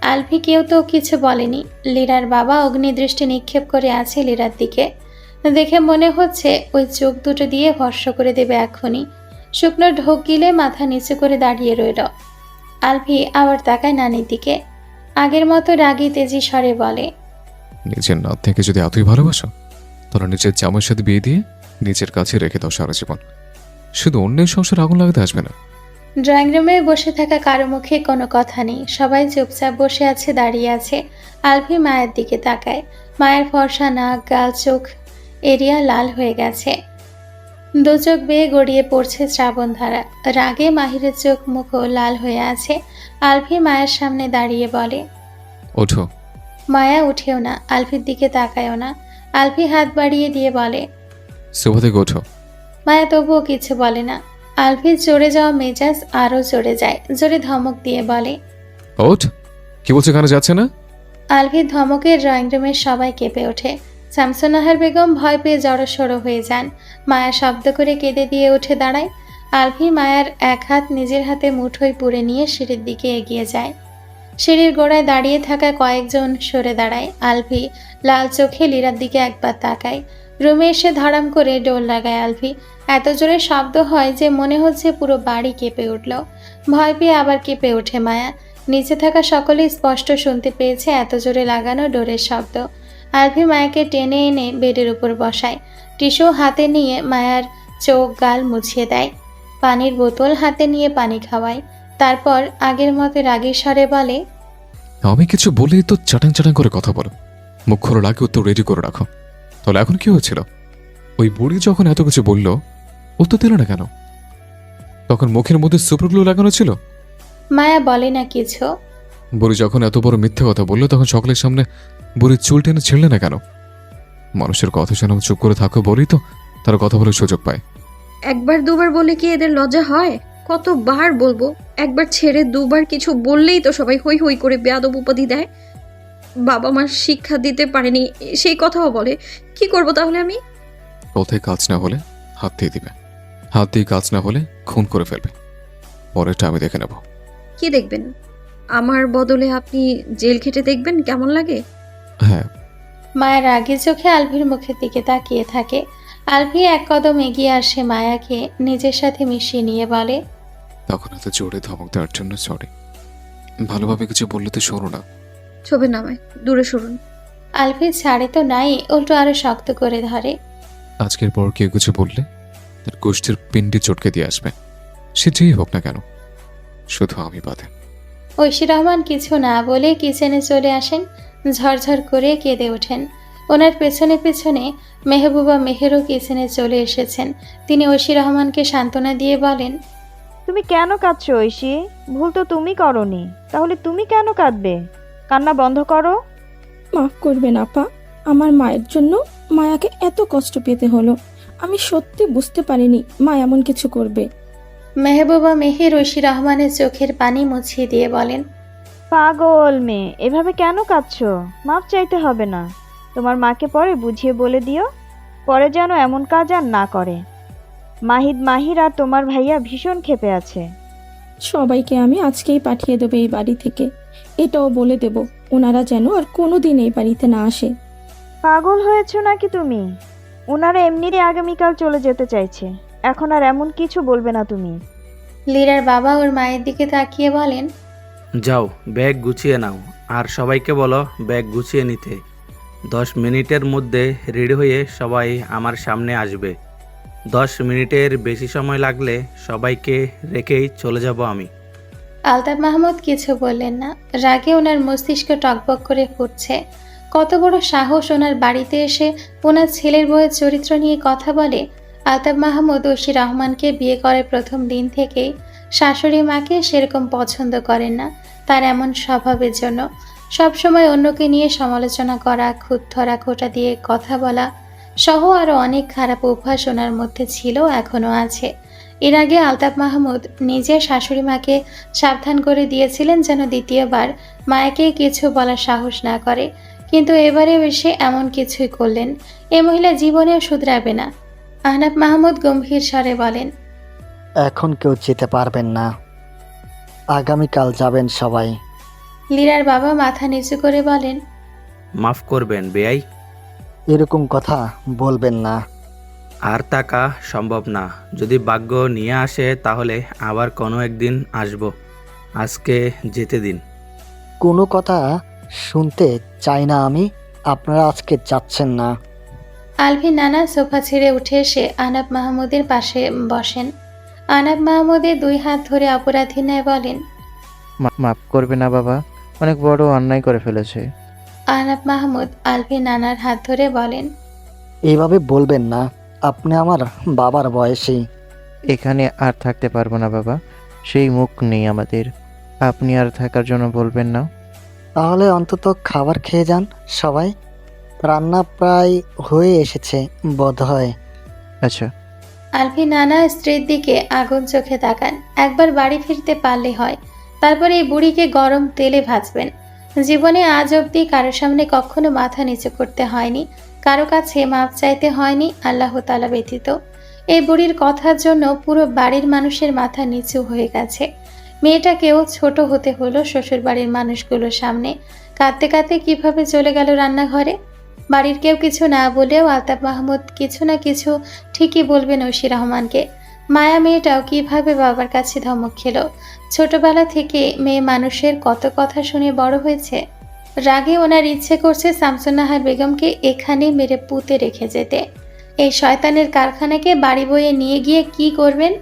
S2: আলভি কেউ তো কিছু বলেনি। লীরার বাবা অগ্নিদৃষ্টি নিক্ষেপ করে আছে লীরার দিকে। দেখে মনে হচ্ছে ওই চোখ দুটো দিয়ে ভস্ম করে দেবে এখনই। শুকনো ঢোক গিলে মাথা নিচু করে দাঁড়িয়ে রইল। আলভি আবার তাকায় নানির দিকে। আগের মতো রাগী তেজি স্বরে বলে,
S1: নিজের নাতনিকে যদি এতই ভালোবাসো তাহলে নিজের জামাইয়ের সাথে বিয়ে দিয়ে নিজের কাছে রেখে দাও সারা জীবন। শুধু অন্যের সংসার আগুন লাগাতে আসবে না।
S2: ড্রয়িং রুমে বসে থাকা কারো মুখে কোনো কথা নেই। সবাই চুপচাপ বসে আছে, দাঁড়িয়ে আছে। আলভি মায়ের দিকে তাকায়। মায়ের ফর্সা নাক, গাল, চোখ এরিয়া লাল হয়ে গেছে। দু চোখ বেয়ে গড়িয়ে পড়ছে শ্রাবণধারা। রাগে মাহিরের চোখ মুখও লাল হয়ে আছে। আলভি মায়ের সামনে দাঁড়িয়ে বলে,
S1: ওঠো।
S2: মায়া উঠেও না, আলভির দিকে তাকায়ও না। আলভি হাত বাড়িয়ে দিয়ে বলে,
S1: সোফা থেকে ওঠো,
S2: মায়া তবুও কিছু বলে না। আলফির চড়ে যাওয়া মেজাজ আরও চড়ে যায়, জোরে ধমক দিয়ে বলে,
S1: ওঠ, কি বলছে, কানে যাচ্ছে না?
S2: আলফির ধমকের ড্রয়িং রুমের সবাই কেঁপে ওঠে। শামসুন্নাহার বেগম ভয় পেয়ে জড়সড় হয়ে যান। মায়া শব্দ করে কেঁদে দিয়ে উঠে দাঁড়ায়। আলফি মায়ার এক হাত নিজের হাতে মুঠোয় পুরে নিয়ে সিঁড়ির দিকে এগিয়ে যায়। সিঁড়ির গোড়ায় দাঁড়িয়ে থাকা কয়েকজন সরে দাঁড়ায়। আলফি লাল চোখে লীরার দিকে একবার তাকায়। রুমে এসে ধড়াম করে ডোর লাগায় আলফি। এত জোরে শব্দ হয় যে মনে হচ্ছে পুরো বাড়ি কেঁপে উঠল। ভয় পেয়ে আবার কেঁপে ওঠে মায়া। নিচে থাকা সকলেই স্পষ্ট শুনতে পেয়েছে এত জোরে লাগানো ডোরের শব্দ। আলফি মায়াকে টেনে এনে বেডের উপর বসায়। টিস্যু হাতে নিয়ে মায়ার চোখ গাল মুছিয়ে দেয়। পানির বোতল হাতে নিয়ে পানি খাওয়ায়। তারপর আগের মতো রাগী স্বরে বলে,
S1: আমি কিছু বলেই তো চাটাং চাটাং করে কথা বলো। মুখ খোলার আগে উত্তর রেডি করে রাখো। তাহলে এখন কি হয়েছিল? ওই বুড়ি যখন এত কিছু বলল, উত্তর দিল না কেন? তখন মুখের মধ্যে সুপারগ্লু লাগানো ছিল।
S2: মায়া বলে না কিছু।
S1: বুড়ি যখন এত বড় মিথ্যে কথা বললো, তখন সকলের সামনে বুড়ির চুল টেনে ছিঁড়লে না কেন? মানুষের কথা যেন চুপ করে থাকো বলেই তো তারা কথা বলার সুযোগ পায়।
S3: একবার দুবার বলে কি এদের লজ্জা হয়? কতবার বলবো? একবার ছেড়ে দুবার কিছু বললেই তো সবাই হই হই করে বেয়াদব উপাধি দেয়। বাবা মার শিক্ষা দিতে পারেনি সেই কথাও বলে। কি করব তাহলে আমি?
S1: কথায় কাজ না হলে হাত দিয়ে দিবে, হাত দিয়ে কাজ না হলে খুন করে ফেলবে। পরেরটা আমি দেখে নেব।
S3: কি দেখবেন? আমার বদলে আপনি জেল খেটে দেখবেন কেমন লাগে?
S1: হ্যাঁ।
S2: মায়ের রাগী চোখে আলভির মুখের দিকে তাকিয়ে থাকে। আলভি এক কদম এগিয়ে আসে মায়াকে নিজের সাথে মিশিয়ে নিয়ে বলে,
S1: তখন এত জোরে ধমক দেওয়ার জন্য সরি। ভালোভাবে কিছু বললে তো শোনো না।
S3: ছবে নামায় দূরে সরুন।
S2: আলভি ছাড়ে তো নাই, উল্টো আরো শক্ত করে ধরে।
S1: আজকের পর কেউ কিছু বললে তার গোষ্ঠীর পিণ্ডি চটকে দিয়ে আসবে, সে যেই হোক না কেন, শুধু আমি বাদে।
S2: ঐশী রহমান কিছু না বলে কিচেনে চলে আসেন। ঝরঝর করে কেঁদে ওঠেন। ওনার পেছনে পেছনে মেহবুবা মেহেরও কিচেনে চলে এসেছেন। তিনি ঐশী রহমানকে সান্ত্বনা দিয়ে বলেন,
S16: তুমি কেন কাঁদছো ঐশী? ভুল তো তুমি করনি, তাহলে তুমি কেন কাঁদবে? কান্না বন্ধ করো।
S9: মাফ করবেন আপা, আমার মায়ের জন্য মায়াকে এত কষ্ট পেতে হলো। আমি সত্যি বুঝতে পারিনি মা এমন কিছু করবে।
S2: মেহবুবা মেহের ঐশী রহমানের চোখের পানি মুছিয়ে দিয়ে বলেন,
S16: পাগল মেয়ে, এভাবে কেন কাঁদছো? মাপ চাইতে হবে না। তোমার মাকে পরে বুঝিয়ে বলে দিও, পরে যেন এমন কাজ আর না করে। মাহির আর তোমার ভাইয়া ভীষণ ক্ষেপে আছে।
S9: সবাইকে আমি আজকেই পাঠিয়ে দেবো এই বাড়ি থেকে। এটাও বলে দেব ওনারা যেন আর কোনোদিন এই বাড়িতে না আসে।
S16: পাগল হয়েছো নাকি তুমি? ওনারা এমনিরই আগামীকাল চলে যেতে চাইছে, এখন আর এমন কিছু বলবে না তুমি।
S2: লীরার বাবা ওর মায়ের দিকে তাকিয়ে বলেন,
S6: যাও ব্যাগ গুছিয়ে নাও, আর সবাইকে বলো ব্যাগ গুছিয়ে নিতে। 10 মিনিটের মধ্যে রেডি হয়ে সবাই আমার সামনে আসবে। 10 মিনিটের বেশি সময় লাগলে সবাইকে রেখেই চলে যাব আমি।
S2: আলতাফ মাহমুদ কিছু বললেন না। রাগে ওনার মস্তিষ্ক টকবক করে ফুটছে। কত বড় সাহস ওনার বাড়িতে এসে ওনার ছেলের বউয়ের চরিত্র নিয়ে কথা বলে। আলতাফ মাহমুদ ঐশী রহমানকে বিয়ে করার প্রথম দিন থেকেই শাশুড়ি মাকে সেরকম পছন্দ করেন না। তার এমন স্বভাবের জন্য সবসময় অন্যকে নিয়ে সমালোচনা করা, খুঁত ধরা, খোঁটা দিয়ে কথা বলা সহ আরও অনেক খারাপ অভ্যাস ওনার মধ্যে ছিল, এখনও আছে। এর আগে আলতাফ মাহমুদ নিজের শাশুড়ি মাকে সাবধান করে দিয়েছিলেন যেন দ্বিতীয়বার মায়াকে কিছু বলার সাহস না করে, কিন্তু এবারে এসে এমন কিছুই করলেন। এ মহিলা জীবনেও শুধরাবে না। আহনাফ মাহমুদ গম্ভীর স্বরে বলেন,
S12: এখন কেউ যেতে পারবেন না, আগামীকাল যাবেন সবাই।
S2: লীরার বাবা মাথা নিচু করে বলেন,
S6: মাফ করবেন বেয়াই,
S12: এরকম কথা বলবেন না।
S6: আর টাকা সম্ভব না। যদি ভাগ্য নিয়ে আসে তাহলে আবার কোনো একদিন আসব। আজকে যেতে দিন।
S12: কোনো কথা শুনতে চাই না আমি। আপনারা আজকে যাচ্ছেন না।
S2: আলভি নানা সোফা ছেড়ে উঠে এসে আহনাফ মাহমুদের পাশে বসেন। আহনাফ মাহমুদের 2 হাত ধরে অপরাধী ন্যায় বলেন,
S17: মাফ করবে না বাবা, অনেক বড় অন্যায় করে ফেলেছে।
S2: আহনাফ মাহমুদ আলভি নানার হাত ধরে বলেন,
S12: এইভাবে বলবেন না, আপনি আমার বাবার বয়সী।
S17: এখানে আর থাকতে পারবো না বাবা, সেই মুখ নেই আমাদের। আপনি আর থাকার জন্য বলবেন না।
S12: তাহলে অন্তত খাবার খেয়ে যান সবাই। রান্না প্রায় হয়ে এসেছে বোধহয়।
S17: আচ্ছা,
S2: আলফি নানা স্ত্রীর দিকে আগুন চোখে তাকান। একবার বাড়ি ফিরতে পারলে হয়, তারপরে এই বুড়িকে গরম তেলে ভাজবেন। জীবনে আজ অবধি কারো সামনে কখনো মাথা নিচু করতে হয়নি, কারো কাছে মাপ চাইতে হয়নি আল্লাহ তাআলা ব্যতীত। এই বুড়ির কথার জন্য পুরো বাড়ির মানুষের মাথা নিচু হয়ে গেছে। মেয়েটাকেও ছোট হতে হলো শ্বশুর বাড়ির মানুষগুলোর সামনে। কাঁদতে কাঁদতে কিভাবে চলে গেল রান্নাঘরে। বাড়ির কেউ কিছু না বলেও আলতাফ মাহমুদ কিছু না কিছু ঠিকই বলবেন ঐশী রহমানকে। মায়া মেয়েটাও কিভাবে বাবার কাছে ধমক খেল। ছোটবেলা থেকে মেয়ে মানুষের কত কথা শুনে বড় হয়েছে। রাগে ওনার ইচ্ছে করছে শামসুন্নাহার বেগমকে এখানে মেরে পুঁতে রেখে যেতে। এই শয়তানের কারখানাকে বাড়ি বয়ে নিয়ে গিয়ে কি করবেন?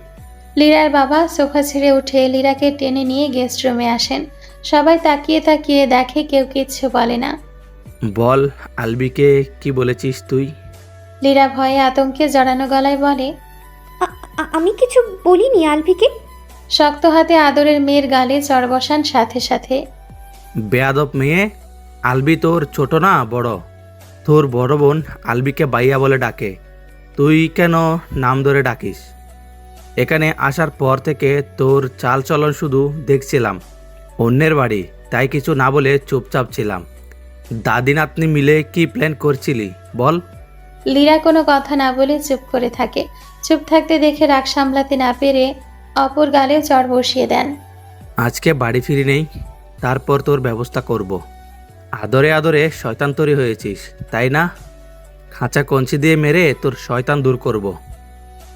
S2: লীরার বাবা সোফা ছেড়ে উঠে লীরাকে টেনে নিয়ে গেস্ট রুমে আসেন। সবাই তাকিয়ে তাকিয়ে দেখে, কেউ কিচ্ছু বলে না।
S6: বল, আলবিকে কি বলেছিস তুই?
S2: লীরা ভয়ে আতঙ্কে জড়ানো গলায় বলে,
S10: আমি কিছু বলিনি আলভিকে।
S2: শক্ত হাতে আদরের মেয়ের গালে চড় বসান সাথে সাথে।
S6: বেয়াদব মেয়ে, আলবি তোর ছোট না বড়? তোর বড় বোন আলবিকে বাইয়া বলে ডাকে, তুই কেন নাম ধরে ডাকিস? এখানে আসার পর থেকে তোর চাল চলন শুধু দেখছিলাম। অন্যের বাড়ি, তাই কিছু না বলে চুপচাপ ছিলাম। দাদি নাতনি মিলে কি প্ল্যান করছিলি বল?
S2: লীরা কোনো কথা না বলে চুপ করে থাকে। চুপ থাকতে দেখে রাগ সামলাতে না পেরে অপর গালে চড় বসিয়ে দেন।
S6: আজকে বাড়ি ফিরি নেই, তারপর তোর ব্যবস্থা করব। আদরে আদরে শয়তান তৈরি হয়েছিস, তাই না? খাঁচা কঞ্চি দিয়ে মেরে তোর শয়তান দূর করব।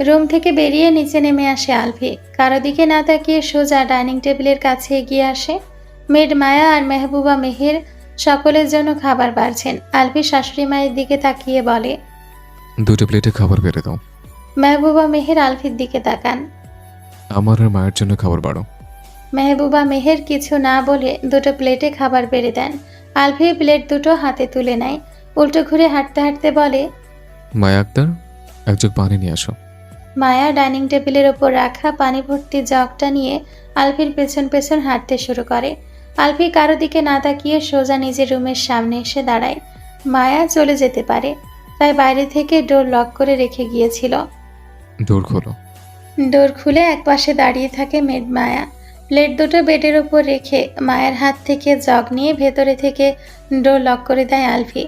S2: রুম থেকে বেরিয়ে নিচে নেমে আসে আলভি। কারো দিকে না তাকিয়ে সোজা ডাইনিং টেবিলের কাছে এগিয়ে আসে। মেড মায়া আর মেহবুবা মেহের সকলের জন্য খাবার বাড়ছেন। আলভি শাশুড়ি মায়ের দিকে তাকিয়ে বলে,
S1: 2টো প্লেটে খাবার বেড়ে দাও।
S2: মেহবুবা মেহের আলভির দিকে তাকান।
S1: আমার আর মায়ের জন্য খাবার বাড়ো।
S2: মেহবুবা মেহের কিছু না বলে 2টো প্লেটে খাবার বেড়ে দেন। আলভি প্লেট 2টো হাতে তুলে নেয়। উল্টো ঘুরে হাঁটতে হাঁটতে বলে,
S1: মায়া আক্তার, এক জগ পানি নিয়ে আসো।
S2: মায়া ডাইনিং টেবিলের ওপর রাখা পানি ভর্তি জগটা নিয়ে আলভির পেছন পেছন হাঁটতে শুরু করে। আলভি কারো দিকে না তাকিয়ে সোজা নিজের রুমের সামনে এসে দাঁড়ায়। মায়া চলে যেতে পারে, তাই বাইরে থেকে ডোর লক করে রেখে গিয়েছিল।
S1: ডোর খোলো।
S2: ডোর খুলে একপাশে দাঁড়িয়ে থাকে মেড মায়া। প্লেট 2টো বেডের ওপর রেখে মায়ের হাত থেকে জগ নিয়ে ভেতরে থেকে ডোর লক করে দেয় আলভি।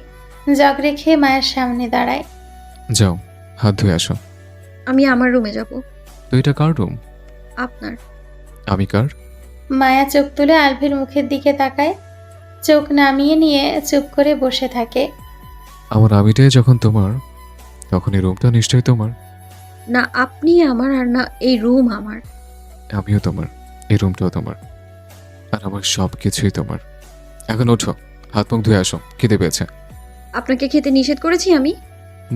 S2: জগ রেখে মায়ের সামনে দাঁড়ায়।
S1: যাও, হাত ধুয়ে আসো।
S3: আমি আমার রুমে যাব।
S1: তো এটা কার রুম?
S3: আপনার।
S1: আমি কার?
S2: মায়া চোখ তুলে আলভির মুখের দিকে তাকায়। চোখ নামিয়ে নিয়ে চুপ করে বসে থাকে।
S1: আমার আমিটাই যখন তোমার, তখন এই রুমটা নিশ্চয়ই তোমার।
S3: না আপনি আমার, আর না এই রুম আমার।
S1: আমিও তোমার, এই রুমটাও তোমার, আর আমার সব কিছুই তোমার। এখন ওঠো, হাত মুখ ধুয়ে আসো, খিদে পেয়েছে।
S3: আপনাকে খেতে নিষেধ করেছি আমি?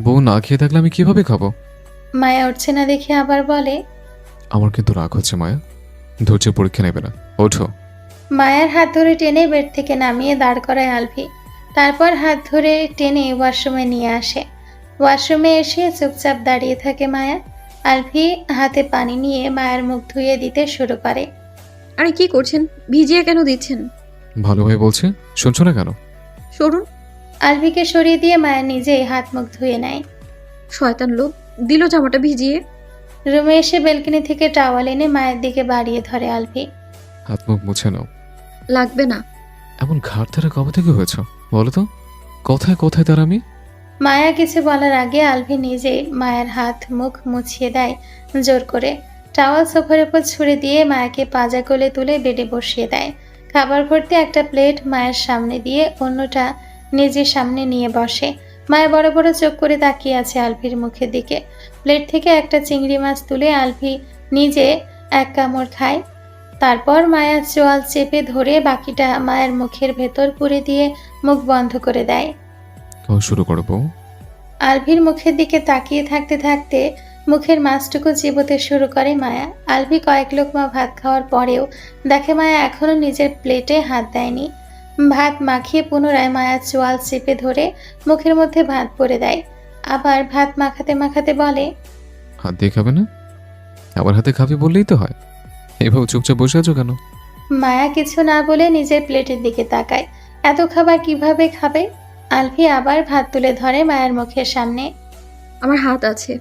S1: বউ না খেয়ে থাকলে আমি কিভাবে খাবো?
S2: মায়া উঠছে না দেখে আবার বলে,
S1: আমার কিন্তু রাগ হচ্ছে মায়া, ধৈর্যের পরীক্ষা নেবে না, ওঠো।
S2: মায়ের হাত ধরে টেনে বেড থেকে নামিয়ে দাঁড় করায় আলভি। তারপর হাত ধরে টেনে ওয়াশরুমে নিয়ে আসে। ওয়াশরুমে এসে চুপচাপ দাঁড়িয়ে থাকে মায়া। আলভি হাতে পানি নিয়ে মায়ের মুখ ধুয়ে দিতে শুরু করে।
S3: আরে কি করছেন? ভিজিয়ে কেন দিচ্ছেন?
S1: ভালোভাবে বলছে, শুনছো না কেন?
S3: সরুন।
S2: আলভিকে সরিয়ে দিয়ে মায়া নিজেই হাত মুখ ধুয়ে নেয়।
S3: শয়তান লোক, দিল জামাটা ভিজিয়ে।
S2: রুমে এসে বেলকনি থেকে টাওয়াল এনে মায়ের দিকে বাড়িয়ে ধরে আলভি।
S1: হাত মুখ মুছে নাও।
S3: লাগবে না।
S1: এমন ঘাট ধারা কবে থেকে হয়েছ বলো তো? কথায় কথায় তার আমি।
S2: মায়া কিছু বলার আগে আলভি নিজেই মায়ের হাত মুখ মুছিয়ে দেয় জোর করে। টাওয়াল সোফার উপর ছুঁড়ে দিয়ে মায়াকে পাজা কোলে তুলে বেডে বসিয়ে দেয়। খাবার ভর্তি একটা প্লেট মায়ের সামনে দিয়ে অন্যটা নিজের সামনে নিয়ে বসে। মায়া বড় বড় চোখ করে তাকিয়ে আছে আলভির মুখের দিকে। প্লেট থেকে একটা চিংড়ি মাছ তুলে আলভি নিজে এক কামড় খায়। তারপর মায়া চোয়াল চেপে ধরে বাকিটা মায়ের মুখের ভেতর পুরে দিয়ে মুখ বন্ধ করে দেয়।
S1: শুরু করো বউ।
S2: আলভির মুখের দিকে তাকিয়ে থাকতে থাকতে মুখের মাছটুকু চিবোতে শুরু করে মায়া। আলভি কয়েক লোকমা ভাত খাওয়ার পরেও দেখে মায়া এখনো নিজের প্লেটে হাত দেয়নি। ভাত মাখিয়ে পুনরায় মায়া চোয়াল চেপে ধরে মুখের মধ্যে ভাত ভরে দেয়। আবার ভাত মাখাতে মাখাতে বলে,
S1: হাত দিয়ে খাবে না? আবার হাতে খাবে বললেই তো হয়, এভাবে চুপচাপ বসে আছো কেন?
S2: মায়া কিছু না বলে নিজের প্লেটের দিকে তাকায়। এত খাবার কিভাবে খাবে? আলভি আবার ভাত তুলে ধরে মায়ের মুখের সামনে।
S3: আমার হাত আছে।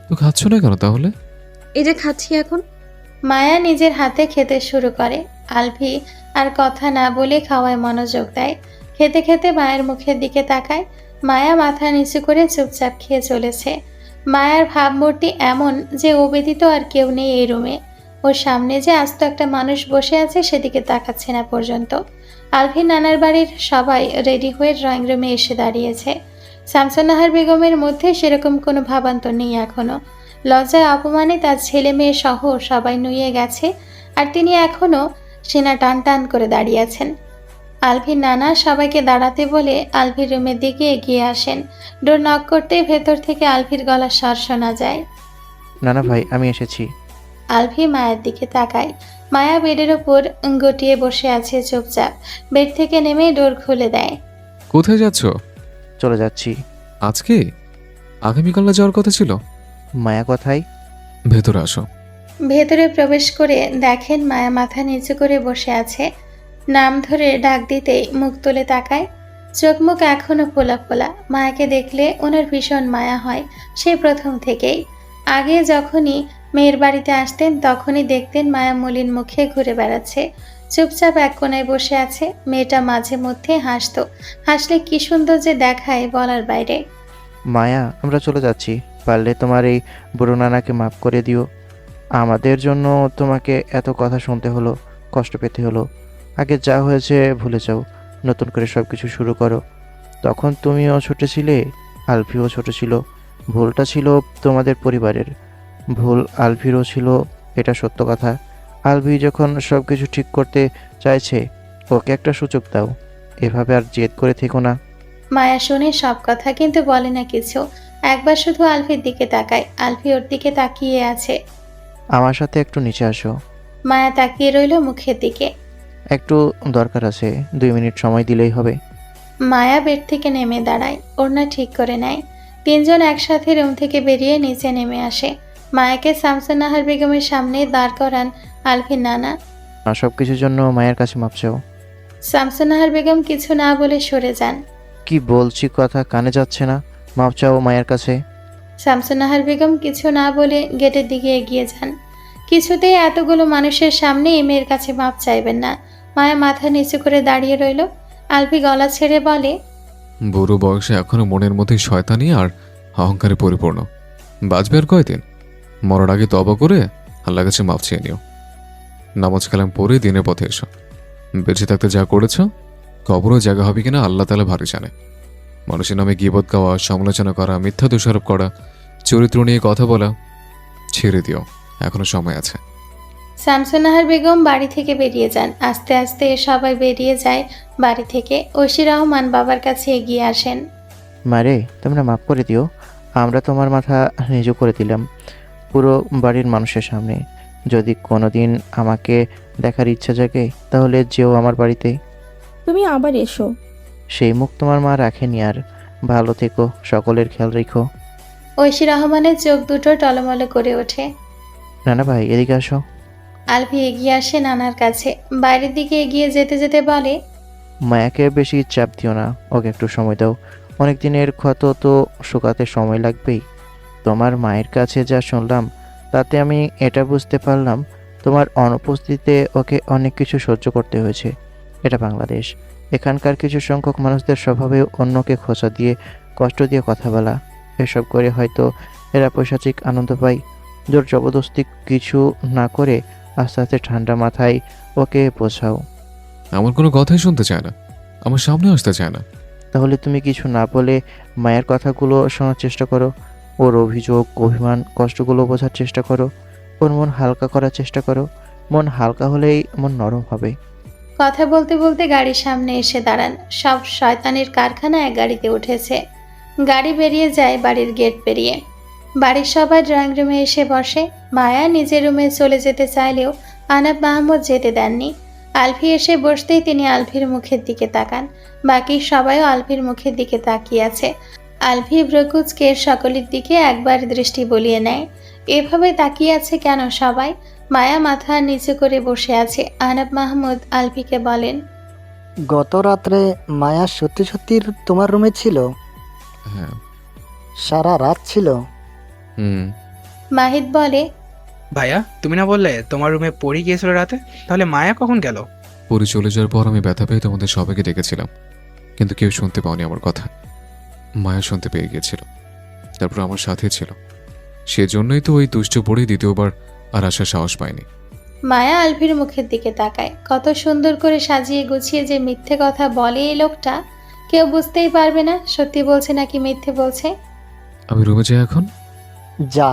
S1: তো তো খাচ্ছ না কেন তাহলে?
S3: এই যে খাচ্ছি এখন।
S2: মায়া নিজের হাতে খেতে শুরু করে। আলভি আর কথা না বলে খাওয়ায় মনোযোগ দেয়। খেতে খেতে মায়ের মুখের দিকে তাকায়। মায়া মাথা নিচু করে চুপচাপ খেয়ে চলেছে। মায়ার ভাবমূর্তি এমন যে ও ব্যতীত আর কেউ নেই এই রুমে। ওর সামনে যে আস্ত একটা মানুষ বসে আছে সেদিকে তাকাচ্ছে না পর্যন্ত। আলভির নানার বাড়ির সবাই রেডি হয়ে ড্রয়িং রুমে এসে দাঁড়িয়েছে। শামসুন্নাহার বেগমের মধ্যে সেরকম কোনো ভাবান্তর নেই এখনো। লজ্জায় অপমানে তার ছেলে মেয়ে সহ সবাই নুয়ে গেছে, আর তিনি এখনো সিনা টান টান করে দাঁড়িয়ে আছেন। আলভির নানা সবাইকে দাঁড়াতে বলে আলভির রুমের দিকে এগিয়ে আসেন। ডোর নক করতে ভেতর থেকে আলভির গলার স্বর শোনা যায়।
S17: নানা ভাই, আমি এসেছি।
S2: আলভি মায়ের দিকে তাকায়। মায়া বেডের ওপর গটিয়ে বসে আছে চুপচাপ। বেড থেকে নেমে ডোর খুলে দেয়।
S1: কোথায় যাচ্ছ?
S17: চলে যাচ্ছি।
S1: আজকে? আগামীকাল না যাওয়ার কথা ছিল?
S17: মায়া কোথায়?
S1: ভেতরে আসো।
S2: ভেতরে প্রবেশ করে দেখেন মায়া মাথা নিচু করে বসে আছে। নাম ধরে ডাক দিতেই মুখ তুলে তাকায়। চোখ মুখ এখনো ফোলা ফোলা। মায়াকে দেখলে ওনার ভীষণ মায়া হয় সেই প্রথম থেকেই। আগে যখনই মেয়ের বাড়িতে আসতেন তখনই দেখতেন মায়া মলিন মুখে ঘুরে বেড়াচ্ছে, চুপচাপ এক কোনায় বসে আছে। মেয়েটা মাঝে মধ্যে হাসতো, হাসলে কি সুন্দর যে দেখায় বলার বাইরে।
S17: মায়া, আমরা চলে যাচ্ছি। পারলে তোমার এই বুড়ো নানাকে মাফ করে দিও। আমাদের জন্য তোমাকে এত কথা শুনতে হলো, কষ্ট পেতে হলো। আগে যা হয়েছে ভুলে যাও, নতুন করে সব কিছু শুরু করো। তখন তুমিও ছোট ছিলে, আলফিও ছোট ছিল। ভুলটা ছিল তোমাদের পরিবারের, ভুল আলফিরও ছিল, এটা সত্য কথা। আলফি যখন সব কিছু ঠিক করতে চাইছে, ওকে একটা সুযোগ দাও। এভাবে আর জেদ করে থেকো না।
S2: মায়া শুনে সব কথা কিন্তু বলে না কিছু। একবার শুধু আলফির দিকে তাকায়। আলফি ওর দিকে তাকিয়ে আছে।
S17: আমার সাথে একটু নিচে আসো।
S2: মায়া তাকিয়ে রইল মুখের দিকে।
S17: একটু দরকার আছে, 2 মিনিট সময় দিলেই হবে।
S2: মায়া বেড থেকে নেমে দাঁড়ায়, ওড়না ঠিক করে নেয়। তিনজন একসাথে রুম থেকে বেরিয়ে নিচে নেমে আসে। মায়াকে শামসুন্নাহার বেগমের সামনে দাঁড় করান আলফির নানা।
S17: সব কিছুর জন্য মায়ের কাছে মাপ চাও।
S2: শামসুন্নাহার বেগম কিছু না বলে সরে যান।
S17: কি বলছি কথা কানে যাচ্ছে না? মাপ চাও মায়ের কাছে।
S2: শামসুন্নাহার বেগম কিছু না বলে গেটের দিকে এগিয়ে যান। কিছুতেই এতগুলো মানুষের সামনে এই মেয়ের কাছে মাপ চাইবেন না। মায়া মাথা নিচু করে দাঁড়িয়ে রইল। আলফি গলা ছেড়ে বলে,
S1: বুড়ো বয়সে এখনো মনের মধ্যে শয়তানি আর অহংকারে পরিপূর্ণ। বাঁচবে আর কয়দিন? মরার আগে তবা করে আল্লাহর কাছে মাপ চেয়ে নিও। নামাজ কালাম পড়ে দিনের পথে এসো। বেঁচে থাকতে যা করেছ, কবরও জায়গা হবে কিনা আল্লাহ তাআলা ভারী জানে। মানুষের নামে গীবত গাওয়া, সমালোচনা করা, মিথ্যা দোষারোপ করা, চরিত্র নিয়ে কথা বলা ছেড়ে দিও, এখনো সময় আছে।
S2: শামসুন্নাহার বেগম বাড়ি থেকে বেরিয়ে যান। আস্তে আস্তে সবাই বেরিয়ে যায় বাড়ি থেকে। ঐশী রহমান বাবার কাছে এগিয়ে আসেন।
S17: মারে, তোমরা মাফ করে দিও। আমরা তোমার মাথা নিচু করে দিলাম পুরো বাড়ির মানুষের সামনে। যদি কোনোদিন আমাকে দেখার ইচ্ছা জাগে তাহলে যেও আমার বাড়িতে।
S9: তুমি আবার এসো।
S17: সেই মুখ তোমার মা রাখেনি আর। ভালো থেকো, সকলের খেয়াল রেখো।
S2: ঐশী রহমানের চোখ দুটো টলমলে করে ওঠে।
S17: নানা ভাই, এদিকে আসো।
S2: আলফি এগিয়ে আসে নানার কাছে। বাইরের দিকে এগিয়ে যেতে যেতে বলে,
S17: মায়াকে বেশি চাপ দিও না, ওকে একটু সময় দাও। অনেক দিনের ক্ষত তো শুকাতে সময় লাগবেই। তোমার মায়ের কাছে যা শুনলাম তাতে আমি এটা বুঝতে পারলাম তোমার অনুপস্থিতিতে ওকে অনেক কিছু সহ্য করতে হয়েছে। এটা বাংলাদেশ, এখানকার কিছু সংখ্যক মানুষদের স্বভাবে অন্যকে খোঁচা দিয়ে কষ্ট দিয়ে কথা বলা। এসব করে হয়তো এরা পৈশাচিক আনন্দ পায়। জোর জবরদস্তি কিছু না করে আস্তে আস্তে ঠান্ডা মাথায় ওকে বোঝাও।
S1: আমার কোনো কথাই শুনতে চায় না, আমার সামনে আসতে চায় না।
S17: তাহলে তুমি কিছু না বলে মায়ের কথাগুলো শোনার চেষ্টা করো। ওর অভিযোগ, অভিমান, কষ্টগুলো বোঝার চেষ্টা করো। ওর মন হালকা করার চেষ্টা করো। মন হালকা হলেই মন নরম হবে।
S2: কথা বলতে বলতে গাড়ির সামনে এসে দাঁড়ান। সব শয়তানের কারখানা এক গাড়িতে উঠেছে। গাড়ি বেরিয়ে যায় বাড়ির গেট পেরিয়ে। বাড়ির সবাই ড্রয়িং রুমে এসে বসে। মায়া নিজের রুমে চলে যেতে চাইলেও আনাব মাহমুদ যেতে দেননি। আলফি এসে বসতেই তিনি আলফির মুখের দিকে তাকান। বাকি সবাইও আলফির মুখের দিকে তাকিয়ে আছে। আলফি ব্রকুচকে সকলের দিকে একবার দৃষ্টি বলিয়ে নেয়। এভাবে তাকিয়ে আছে কেন সবাই? মায়া মাথা নিচু করে বসে আছে। আনাব মাহমুদ আলফিকে বলেন,
S12: গত রাত্রে মায়া সত্যি সত্যি তোমার রুমে ছিল?
S1: হ্যাঁ।
S12: সারা রাত ছিল?
S2: মাহিদ বলে,
S14: ভাইয়া তুমি না বললে তোমার রুমে পড়ে গিয়েছিল রাতে, তাহলে মায়া কখন গেল?
S1: পরে চলে যাওয়ার পর আমি ব্যথা পেয়ে তোমাদের সবাইকে ডেকেছিলাম, কিন্তু কেউ শুনতে পাওনি আমার কথা। মায়া শুনতে পেয়ে গিয়েছিল, তারপর আমার সাথে ছিল। সেজন্যই তো ওই দুষ্ট পড়ে দ্বিতীয়বার আর আসার সাহস পায়নি।
S2: মায়া আলভির মুখের দিকে তাকায়। কত সুন্দর করে সাজিয়ে গুছিয়ে যে মিথ্যে কথা বলে এই লোকটা, কেউ বুঝতেই পারবে না সত্যি বলছে নাকি মিথ্যে বলছে।
S1: আমি রুমে যাই এখন।
S12: যা।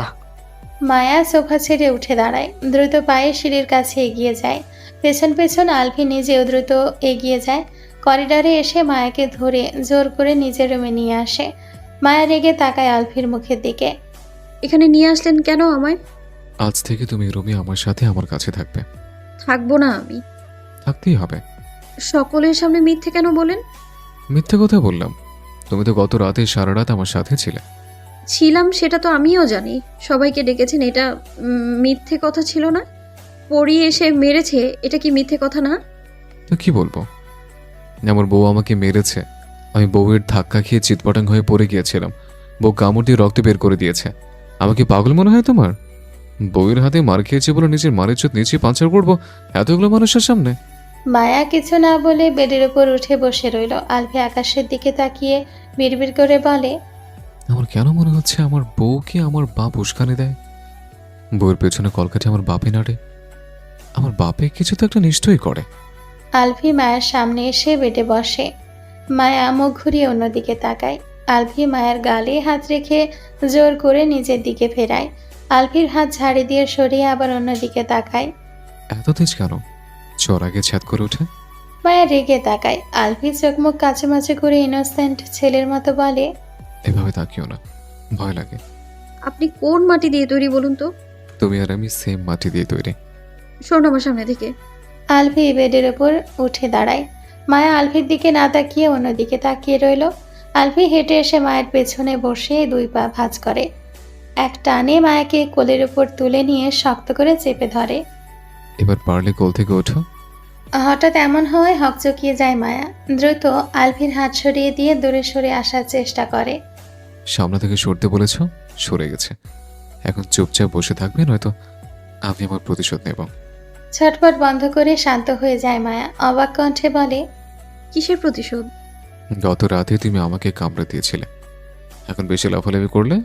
S2: মায়া সোফা ছেড়ে উঠে দাঁড়ায়, দ্রুত পায়ে সিঁড়ির কাছে এগিয়ে যায়। পেছন পেছন আলভি নিজেও দ্রুত এগিয়ে যায়। করিডরে এসে মায়াকে ধরে জোর করে নিজের রুমে নিয়ে আসে। মায়া রেগে তাকায় আলভির মুখের দিকে।
S3: এখানে নিয়ে আসলেন কেন আমায়?
S1: আজ থেকে তুমি রুমে আমার সাথে আমার কাছে থাকবে।
S3: থাকবো না আমি।
S1: থাকতেই হবে।
S3: সকলের সামনে মিথ্যে কেন বলেন?
S1: মিথ্যে কথা বললাম? তুমি তো গত রাতে সারা রাত আমার সাথে ছিলে।
S3: ছিলাম সেটা তো আমিও জানি। সবাইকে ডেকেছেন, এটা মিথ্যে কথা ছিল না? পড়িয়ে এসে মেরেছে, এটা কি মিথ্যে কথা না?
S1: তো কি বলবো? আমার বউ আমাকে মেরেছে, আমি বউয়ের ধাক্কা খেয়ে চিৎপটাং হয়ে পড়ে গিয়েছিলাম। বউ কামড় দিয়ে রক্ত বের করে দিয়েছে। আমাকে পাগল মনে হয় তোমার? বউয়ের হাতে মার খেয়েছে বলে নিজের মারের চোট নিচে পাঞ্চার করবো এতগুলো মানুষের সামনে?
S2: মায়া কিছু না বলে বেডের উপর উঠে বসে রইল। আলভি আকাশের দিকে তাকিয়ে বিড়বিড় করে বলে,
S1: আমার কেন মনে হচ্ছে আমার বউকে আমার বাপ উস্কানি দেয়। বউয়ের পেছনে কলকাঠি আমার বাপে নাড়ে। আমার বাপে কিছু তো একটা নিশ্চয়ই করে।
S2: আলভি মায়ের সামনে এসে বেডে বসে। মায়া মুখ ঘুরিয়ে অন্যদিকে তাকায়। আলভি মায়ের গালে হাত রেখে জোর করে নিজের দিকে ফেরায়। আলভির হাত ঝাড়ি দিয়ে সরিয়ে আবার অন্যদিকে তাকায়।
S1: এত তেজ কেন? চর আগে ছ্যাদ করে ওঠে।
S2: মায়া রেগে তাকায়। আলভি চোখ মুখ কাচুমাচু করে ইনোসেন্ট ছেলের মতো বলে,
S1: এভাবে তাকিও না, ভয় লাগে।
S3: আপনি কোন মাটি দিয়ে তৈরি বলুন তো?
S1: তুমি আর আমি সেম মাটি দিয়ে তৈরি।
S3: শোন আমার সামনে থেকে।
S2: আলভি বেডের উপর উঠে দাঁড়ায়। মায়া আলভির দিকে না তাকিয়ে অন্যদিকে তাকিয়ে রইল। আলভি হেঁটে এসে মায়ের পেছনে বসে দুই পা ভাঁজ করে। এক টানে মায়াকে কোলের উপর তুলে নিয়ে শক্ত করে চেপে ধরে।
S1: এবার পারলে কোল থেকে ওঠো।
S2: হঠাৎ এমন হওয়ায় হকচকিয়ে যায় মায়া। দ্রুত আলভির হাত সরিয়ে দিয়ে দূরে সরে আসার চেষ্টা করে।
S1: সামনে থেকে সরতে বলেছ, সরে গেছে। এখন চুপচাপ বসে থাকবে, নয়তো আমি আমার প্রতিশোধ নেব।
S2: ছটপট বন্ধ করে শান্ত হয়ে যায় মায়া। অবাক কণ্ঠে বলে,
S3: কিসের প্রতিশোধ?
S1: গত রাতে তুমি আমাকে কামড়ে দিয়েছিলে, এখন বেশি লাফালাফি করলে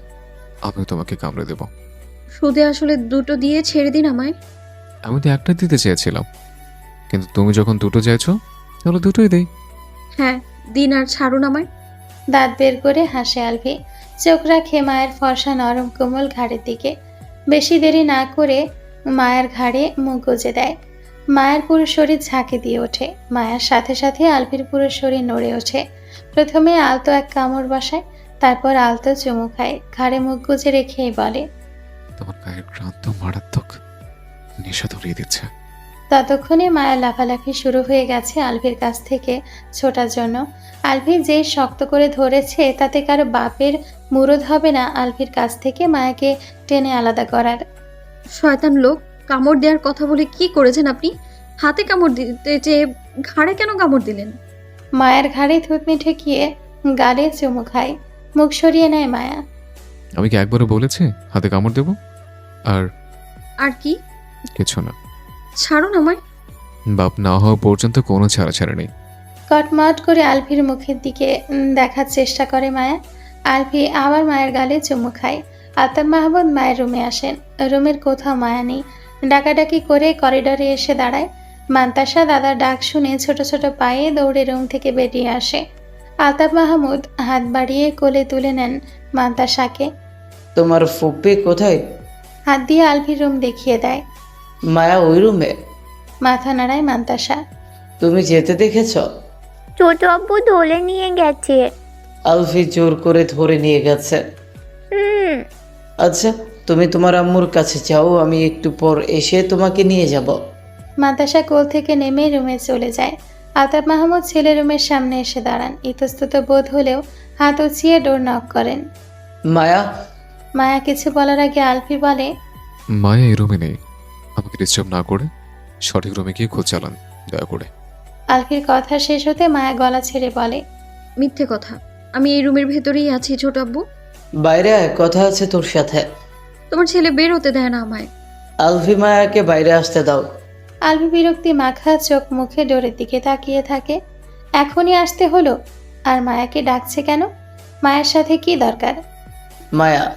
S1: আমিও তোমাকে কামড়ে দেব।
S3: সুদে আসলে দুটো দিয়ে ছেড়ে দিন আমায়।
S1: আমি তো একটা দিতে চেয়েছিলাম, কিন্তু তুমি যখন দুটো চাইছো তাহলে দুটোই দেই।
S3: হ্যাঁ দিন, আর ছাড়ুন আমায়।
S2: দাঁত বের করে হাসে আলভি। চোখ রাখে মায়ের ফর্সা নরম কোমল ঘাড়ের দিকে। বেশি দেরি না করে মায়ের ঘাড়ে মুখ গুজে দেয়। মায়ের পুরো শরীর ঝাঁকে দিয়ে ওঠে। মায়ের সাথে সাথে আলভির পুরো শরীর নড়ে ওঠে। প্রথমে আলতো এক কামড় বসায়, তারপর আলতো চুমু খায়। ঘাড়ে মুখ গুজে রেখেই বলে,
S1: তোমার গায়ের ক্রান্ত মারাত্মক, নেশা ধরিয়ে দিচ্ছে।
S2: ততক্ষণে মায়ের লাফালাফি শুরু হয়ে গেছে আলভির কাছ থেকে ছোটার জন্য। আলভি যেই শক্ত করে ধরেছে তাতে কারো বাপের মুরদ হবে না আলভির কাছ থেকে মায়াকে টেনে আলাদা করার।
S3: শয়তান লোক, কামড় দেওয়ার কথা বলে কি করেছেন আপনি? হাতে কামড় দিতে চেয়ে ঘাড়ে কেন কামড় দিলেন?
S2: মায়ের ঘাড়ে থুতনি ঠেকিয়ে গালে চুমু খায়। মুখ সরিয়ে নেয় মায়া।
S1: আমি কি একবারও বলেছি হাতে কামড় দেব?
S3: আর কি?
S1: কিছু না।
S3: ছাড়ুন আমায়।
S1: বাপ না হওয়া পর্যন্ত কোনো ছাড়াছাড়া নেই।
S2: কটমট করে আলভির মুখের দিকে দেখার চেষ্টা করে মায়া। আলভি আবার মায়ের গালে চুমু খায়। আতাব মাহমুদ মায়ের রুমে আসেন। রুমের কোথাও মায়া নেই। ডাকাডাকি করে করিডরে এসে দাঁড়ায়। মান্তাসা দাদার ডাক শুনে ছোট ছোট পায়ে দৌড়ে রুম থেকে বেরিয়ে আসে। আতাব মাহমুদ হাত বাড়িয়ে কোলে তুলে নেন মান্তাসাকে।
S13: তোমার ফুপি কোথায়?
S2: হাত দিয়ে আলভির রুম দেখিয়ে দেয়।
S13: মায়া ওই রুমে?
S2: মাথা নাড়ায় মান্তাসা।
S13: তুমি যেতে দেখেছ?
S10: ছোট আব্বু ধরে নিয়ে গেছে।
S13: আলফি জোর করে ধরে নিয়ে গেছে? আচ্ছা, তুমি তোমার আম্মুর কাছে যাও, আমি একটু পর এসে তোমাকে নিয়ে যাব।
S2: মান্তাসা কোল থেকে নেমে রুমে চলে যায়। আতাব মাহমুদ ছেলে রুমের সামনে এসে দাঁড়ান। ইতস্তত বোধ হলেও হাত উঁচিয়ে ডোর নক করেন।
S13: মায়া।
S2: মায়া কিছু বলার আগে আলফি বলে,
S1: মায়া এই রুমে নেই। আমাকে ডিস্টার্ব না করে সঠিক রুমে গিয়ে খোঁজ চালান দয়া করে।
S2: আলফির কথা শেষ হতে মায়া গলা ছেড়ে বলে,
S3: মিথ্যে কথা, আমি এই রুমের ভেতরেই আছি ছোট আব্বু।
S13: বাইরে আয়, কথা আছে তোর সাথে।
S3: তোমার ছেলে বের হতে দেয় না আমায়।
S13: আলফি মায়াকে বাইরে আসতে দাও।
S2: আলফি বিরক্তি মাখা চোখ মুখে ডোরের দিকে তাকিয়ে থাকে। এখনই আসতে হলো? আর মায়াকে ডাকছে কেন? মায়ের সাথে কি দরকার?
S13: মায়া